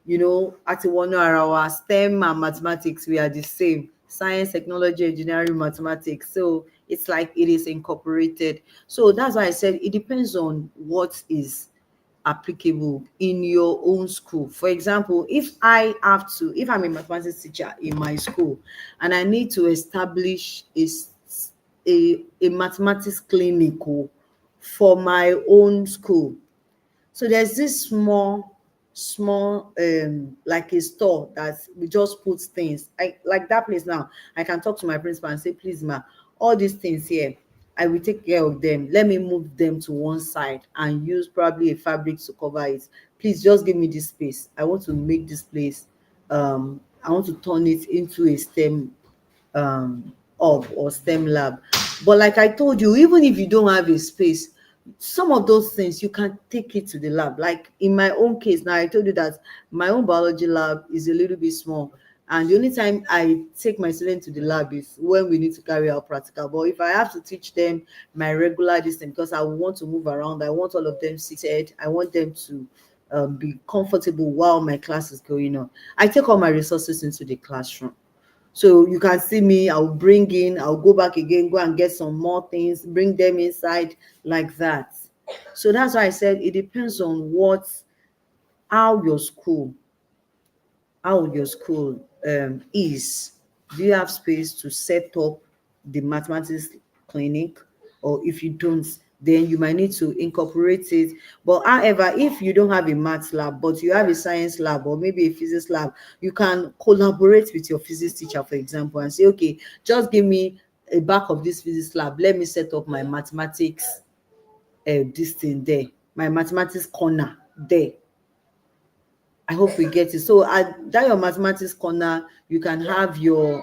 at the 1 hour, STEM and mathematics, we are the same: science, technology, engineering, mathematics. So it's like it is incorporated. So that's why I said it depends on what is applicable in your own school. For example, if I'm a mathematics teacher in my school and I need to establish a mathematics clinic for my own school. So there's this small like a store that we just put things. Like that place now, I can talk to my principal and say, please ma, all these things here, I will take care of them. Let me move them to one side and use probably a fabric to cover it. Please just give me this space. I want to make this place, I want to turn it into a STEM hub or STEM lab. But like I told you, even if you don't have a space, some of those things you can take it to the lab. Like in my own case, now I told you that my own biology lab is a little bit small, and the only time I take my students to the lab is when we need to carry out practical. But if I have to teach them my regular distance, because I want to move around, I want all of them seated, I want them to be comfortable while my class is going on, I take all my resources into the classroom. So you can see me, I'll go back again, go and get some more things, bring them inside, like that. So that's why I said it depends on how your school is. Do you have space to set up the mathematics clinic? Or if you don't, then you might need to incorporate it. But however, if you don't have a math lab, but you have a science lab or maybe a physics lab, you can collaborate with your physics teacher, for example, and say, okay, just give me a back of this physics lab. Let me set up my mathematics this thing there, my mathematics corner there. I hope we get it. So at that your mathematics corner, you can have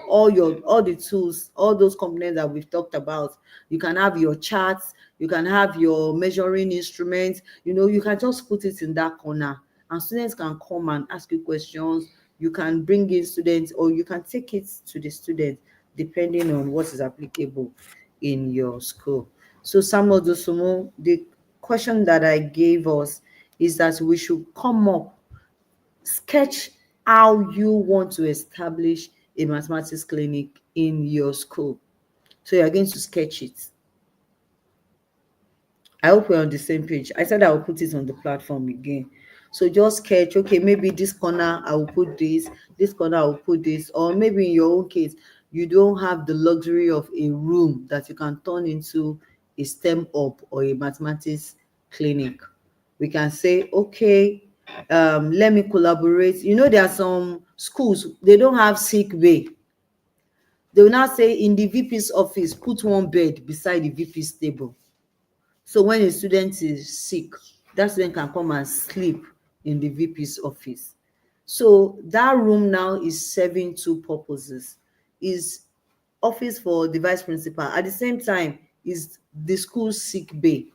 all the tools, all those components that we've talked about. You can have your charts, you can have your measuring instruments. You can just put it in that corner, and students can come and ask you questions. You can bring in students, or you can take it to the students, depending on what is applicable in your school. So Samuel Dosumo, the question that I gave us is that we should come up, sketch how you want to establish a mathematics clinic in your school. So you're going to sketch it. I hope we're on the same page. I said I will put it on the platform again. So just sketch, okay, maybe this corner I will put this corner I will put this, or maybe in your own case, you don't have the luxury of a room that you can turn into a STEM up or a mathematics clinic. We can say, okay, let me collaborate. You know, there are some schools, they don't have sick bay. They will now say in the VP's office, put one bed beside the VP's table. So when a student is sick, that student can come and sleep in the VP's office. So that room now is serving two purposes. Is office for the vice principal. At the same time, is the school sick bay.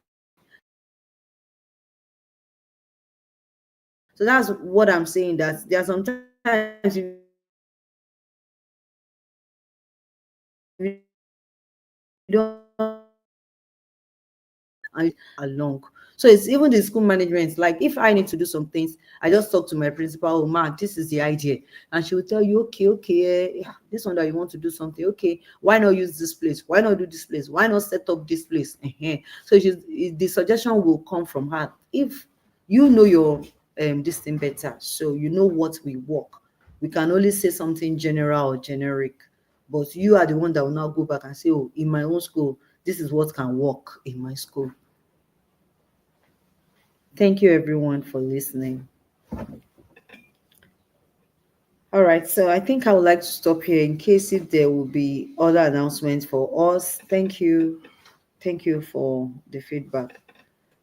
So that's what I'm saying, that there are sometimes if you don't have a room and along. So it's even the school management. Like if I need to do some things, I just talk to my principal, oh man, this is the idea. And she will tell you, okay, yeah, this one that you want to do something, okay, why not use this place? Why not do this place? Why not set up this place? So the suggestion will come from her. If you know your this thing better, so you know what will work. We can only say something general or generic, but you are the one that will now go back and say, oh, in my own school, this is what can work in my school. Thank you, everyone, for listening. All right, so I think I would like to stop here in case if there will be other announcements for us. Thank you. Thank you for the feedback.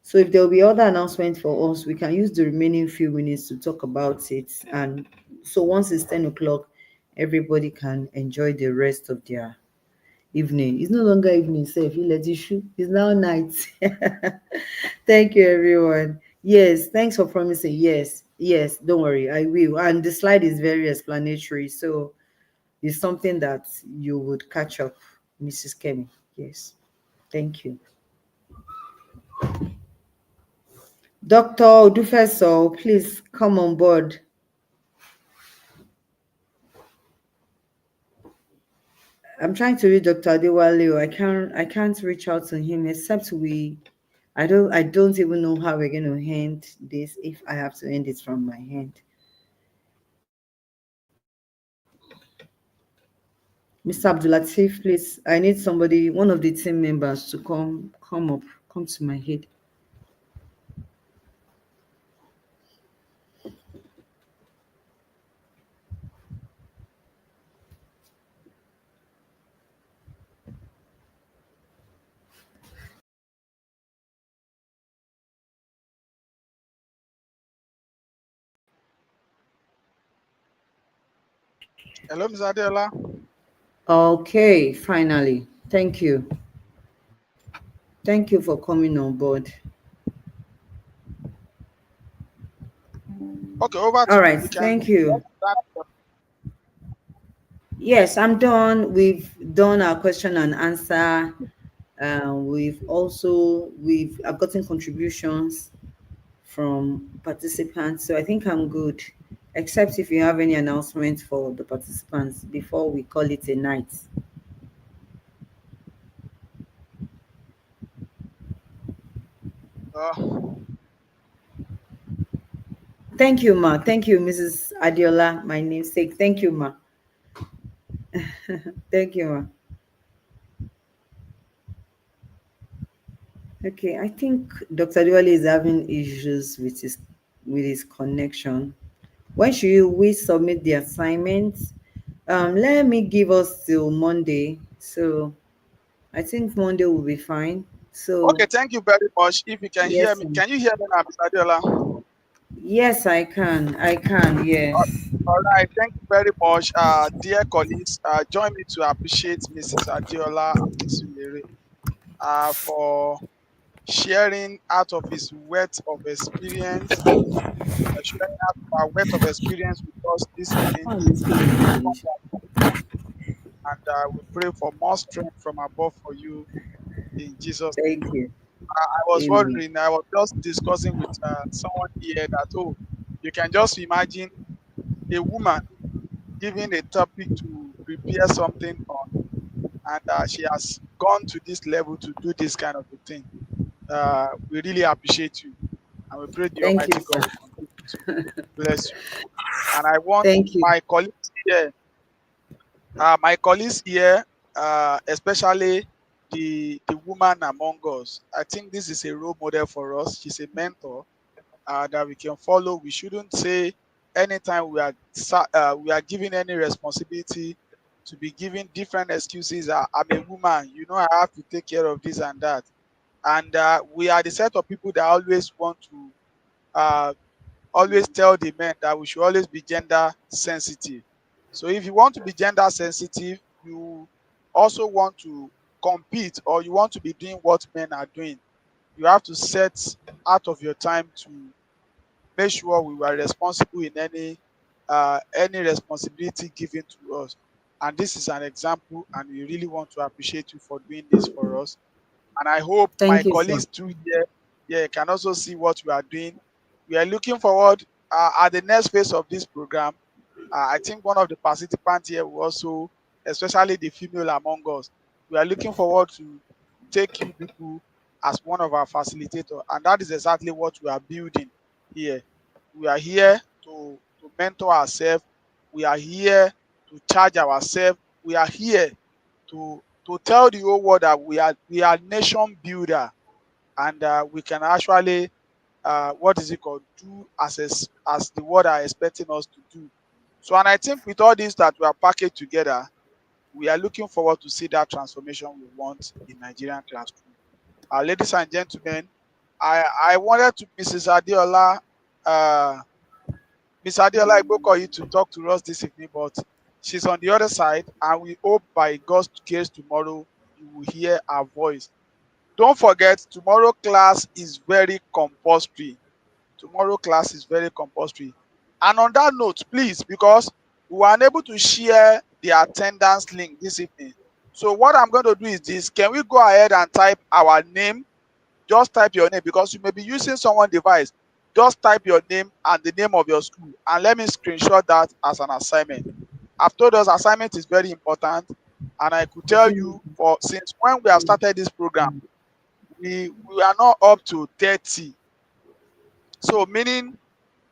So if there will be other announcements for us, we can use the remaining few minutes to talk about it. And so once it's 10 o'clock, everybody can enjoy the rest of their evening. It's no longer evening, so if you let issue, it's now night. Thank you, everyone. Yes, thanks for promising. Yes, don't worry, I will. And the slide is very explanatory, so it's something that you would catch up, Mrs. Kemi. Yes, thank you. Dr. Odufeso, please come on board. I'm trying to read Dr. Adewale. I can't reach out to him except I don't even know how we're going to end this if I have to end it from my hand. Mr. Abdulatif, please. I need somebody, one of the team members, to come to my head. Hello, Ms. Adeola. Okay, finally. Thank you. Thank you for coming on board. Okay, over All to you. right, We can thank you. start. Yes, I'm done. We've done our question and answer. I've gotten contributions from participants, so I think I'm good. Except if you have any announcements for the participants before we call it a night. Uh, Thank you, Ma. Thank you, Mrs. Adeola, my namesake. Thank you, Ma. Thank you, Ma. Okay, I think Dr. Diwali is having issues with his connection. When should we submit the assignment? Let me give us till Monday. So I think Monday will be fine. So okay, thank you very much. If you can hear yes, me, can you hear me now, Ms. Adeola? yes, I can. I can. Uh, Yes. All right, thank you very much, dear colleagues. Join me to appreciate Mrs. Adeola Akinsulure for sharing out of his wealth of experience, sharing out of our wealth of experience with us this evening. Oh, I'm speaking English. And we pray for more strength from above for you in Jesus' name. Thank you. I was Amen. wondering, I was just discussing with someone here that, oh, you can just imagine a woman giving a topic to prepare something on, and she has gone to this level to do this kind of a thing. We really appreciate you, and we pray the Thank you, Almighty God sir. will continue to bless you. And I want Thank you. my colleagues here, especially the woman among us. I think this is a role model for us. She's a mentor that we can follow. We shouldn't say anytime we are given any responsibility to be given different excuses. I'm a woman, I have to take care of this and that. And we are the set of people that always want to uh, always tell the men that we should always be gender sensitive. So if you want to be gender sensitive, you also want to compete, or you want to be doing what men are doing, you have to set out of your time to make sure we were responsible in any responsibility given to us. And this is an example, and we really want to appreciate you for doing this for us. And I hope my Thank you, sir. colleagues too here, yeah, can also see what we are doing. We are looking forward at the next phase of this program. I think one of the participants here will also, especially the female among us, we are looking forward to take you people as one of our facilitators, and that is exactly what we are building here. We are here to mentor ourselves. We are here to charge ourselves. We are here to tell the whole world that we are nation builder, and we can actually what is it called, do as the world are expecting us to do. So, and I think with all this that we are packaged together, we are looking forward to see that transformation we want in Nigerian classroom. Ladies and gentlemen, I wanted to uh, Miss Adeola Igbokoyi to talk to us this evening, but she's on the other side, and we hope by God's grace tomorrow you will hear her voice. Don't forget, tomorrow class is very compulsory. Tomorrow class is very compulsory. And on that note, please, because we were unable to share the attendance link this evening. So what I'm going to do is this. Can we go ahead and type our name? Just type your name, because you may be using someone's device. Just type your name and the name of your school, and let me screenshot that as an assignment. I've told us assignment is very important, and I could tell you, for since when we have started this program, we are not up to 30. So meaning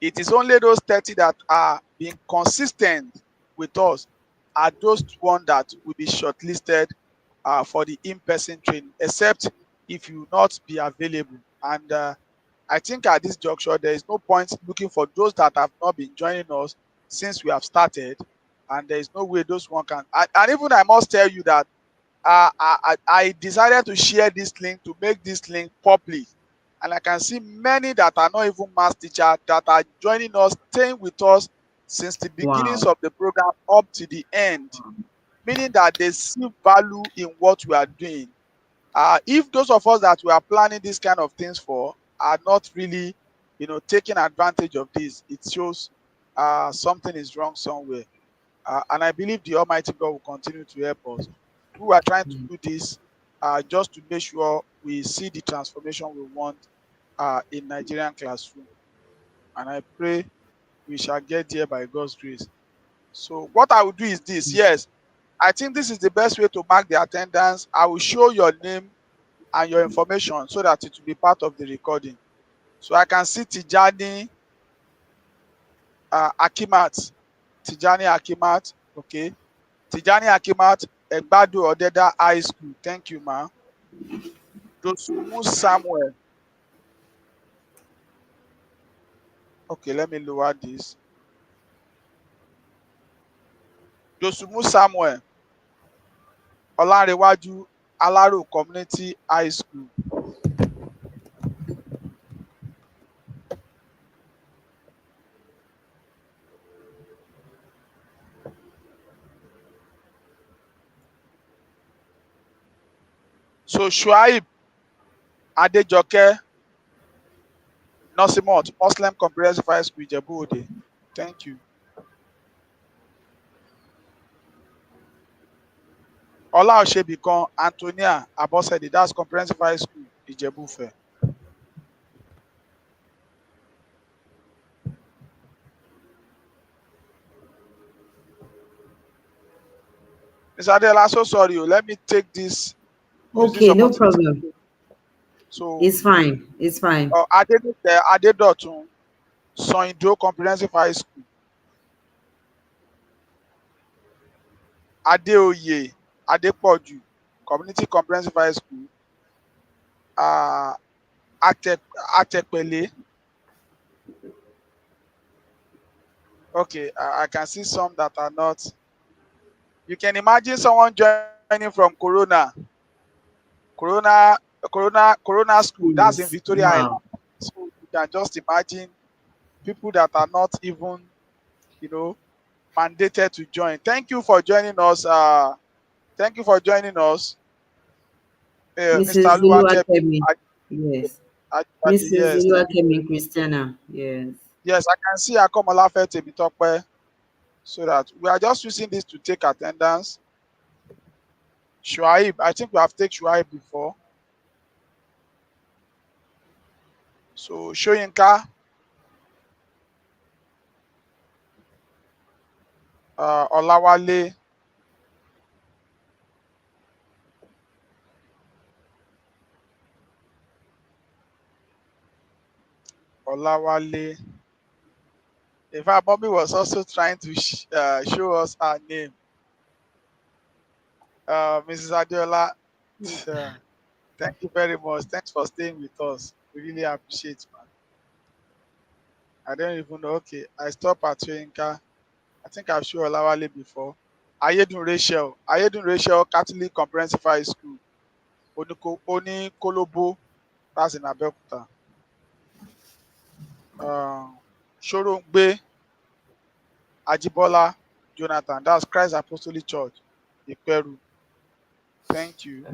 it is only those 30 that are being consistent with us are those one that will be shortlisted for the in-person training, except if you not be available. And I think at this juncture, there is no point looking for those that have not been joining us since we have started. And there is no way those one can. And even I must tell you that I decided to share this link, to make this link public. And I can see many that are not even math teachers that are joining us, staying with us since the beginnings Wow. of the program up to the end, meaning that they see value in what we are doing. If those of us that we are planning these kind of things for are not really, taking advantage of this, it shows something is wrong somewhere. And I believe the Almighty God will continue to help us. We are trying to do this just to make sure we see the transformation we want in Nigerian classroom. And I pray we shall get there by God's grace. So what I will do is this. Yes, I think this is the best way to mark the attendance. I will show your name and your information so that it will be part of the recording. So I can see Tijani Akimat. Tijani Akimat. Okay. Tijani Akimat, Egbadu Odeda High School. Thank you, ma. Dosumu Samuel. Okay, let me lower this. Dosumu Samuel, Olanrewaju Alaro Community High School. So Shuaib Adejoke Nosimot, Muslim Comprehensive High School, Ijebu Ode. Thank you. Ola Osebikon Antonia Abosede, that's Comprehensive High School, Ijebu Fe. Mr. Adeola, so sorry. Let me take this. Use this Okay, no opportunity. problem. So, It's fine. It's fine. Adedotun, Soindo Comprehensive High School, Adeoye, Adepoju, Community Comprehensive High School, uh, Atepele. Okay, I can see some that are not. You can imagine someone joining from Corona, Corona School. That's in Yes. Victoria Island. Wow. So you can just imagine people that are not even, you know, mandated to join. Thank you for joining us. Thank you for joining us, Mr. Mrs. Oluwakemi. Oluwakemi. Yes. Mrs. Yes, thank you. Oluwakemi Christiana. Yes. Yes, I can see Akomolafe Temitope, so that we are just using this to take attendance. Shuaib, I think we have taken Shuaib before. So Shoyinka, Olawale, Olawale. In fact, Bobby was also trying to show us her name. Mrs. Adeola, thank you very much. Thanks for staying with us. We really appreciate, man. I don't even know. Okay, I stop at Shoyinka. I think I've shown Olawale before. Ayedun Rachel Catholic Comprehensive High School, Oni Kolobo, that's in Abeokuta. Shorongbe Ajibola Jonathan, that's Christ Apostolic Church, Iperu. Thank you.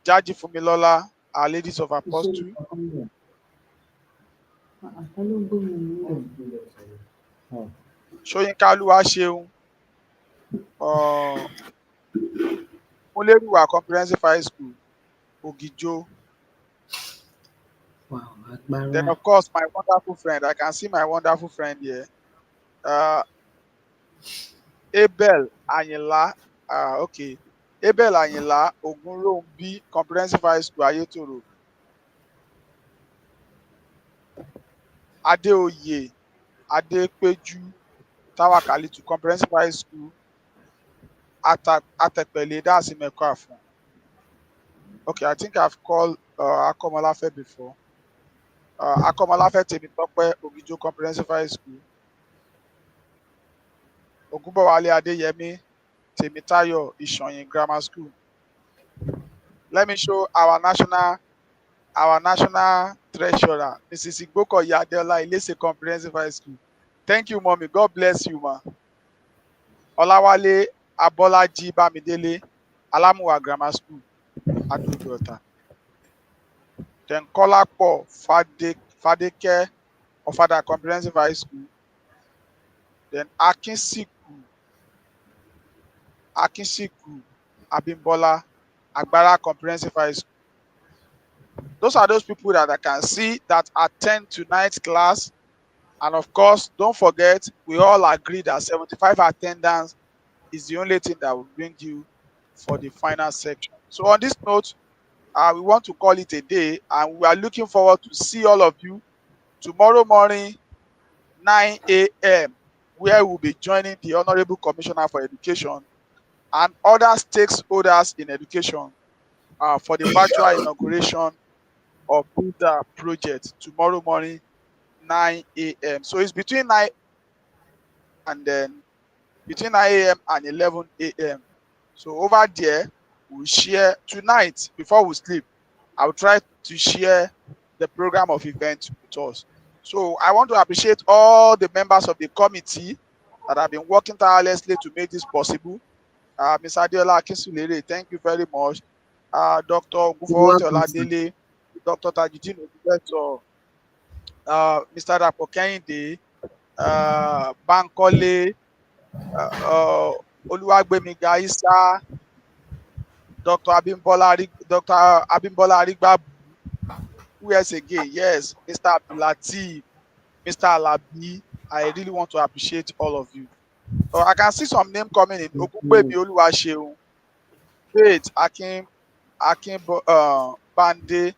Jaji Fumilola, Our Ladies of Apostle. Soyinka Oluwaseun, Muleruwa Comprehensive High School, Ogijo. Wow. Then, Agbara. of course, my wonderful friend. I can see my wonderful friend here. Abel Anyila. Okay. Abel Anyila, Ogunrombi Comprehensive High School, Ayetoro. Adeoye, Adepeju, Tawakalitu Comprehensive High School, Atepele, that's in Mekafon. Okay, I think I've called Akomolafe before. Akomolafe Temitope, Ogijo Comprehensive High School. Ogunbowale Adeyemi, Temitayo, Ishonyin Grammar School. Let me show our national treasurer, Mrs. Igboko Adeola Ilese Comprehensive High School. Thank you, mommy. God bless you, ma. Olawale Abolaji Bamidele, Alamuwa Grammar School, Adodota. Then Kolapo Fadeke Ofada Comprehensive High School. Then Akinsiku Abimbola Agbara Comprehensive High School. Those are those people that I can see that attend tonight's class. And of course, don't forget, we all agree that 75 attendance is the only thing that will bring you for the final section. So on this note, we want to call it a day, and we are looking forward to see all of you tomorrow morning, 9 a.m., where we'll be joining the Honorable Commissioner for Education and other stakeholders in education for the virtual inauguration of this project tomorrow morning, 9 a.m. So it's between 9 a.m. and 11 a.m. So over there, we'll share tonight before we sleep. I'll try to share the program of events with us. So I want to appreciate all the members of the committee that have been working tirelessly to make this possible. Ms. Adeola Akinsulure, thank you very much. Dr. You're Ogunfowote welcome, sir. Oladele, Dr. Tajudeen Odubeto, Mr. Dapo Kehinde, Bankole, Oluwagbenga-Fehintolajesu Isa, Dr. Abimbola Arigbabu. Who else again? Yes, Mr. Abdulateef, Mr. Alabi. I really want to appreciate all of you. Oh, I can see some name coming in. Okupemi Oluwaseun, Faith Akin Bande,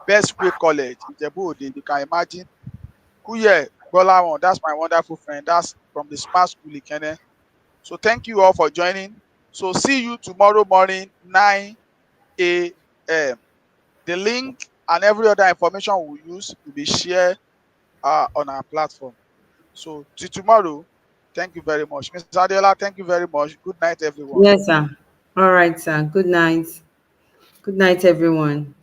Best Way College, Ijebu Ode. You can imagine. Kuye Gbolahan, that's my wonderful friend. That's from the Smart School Ikene. So thank you all for joining. So see you tomorrow morning, 9 a.m. The link and every other information we use will be shared on our platform. So till tomorrow, thank you very much. Mr. Adeola, thank you very much. Good night, everyone. Yes, sir. All right, sir. Good night. Good night, everyone.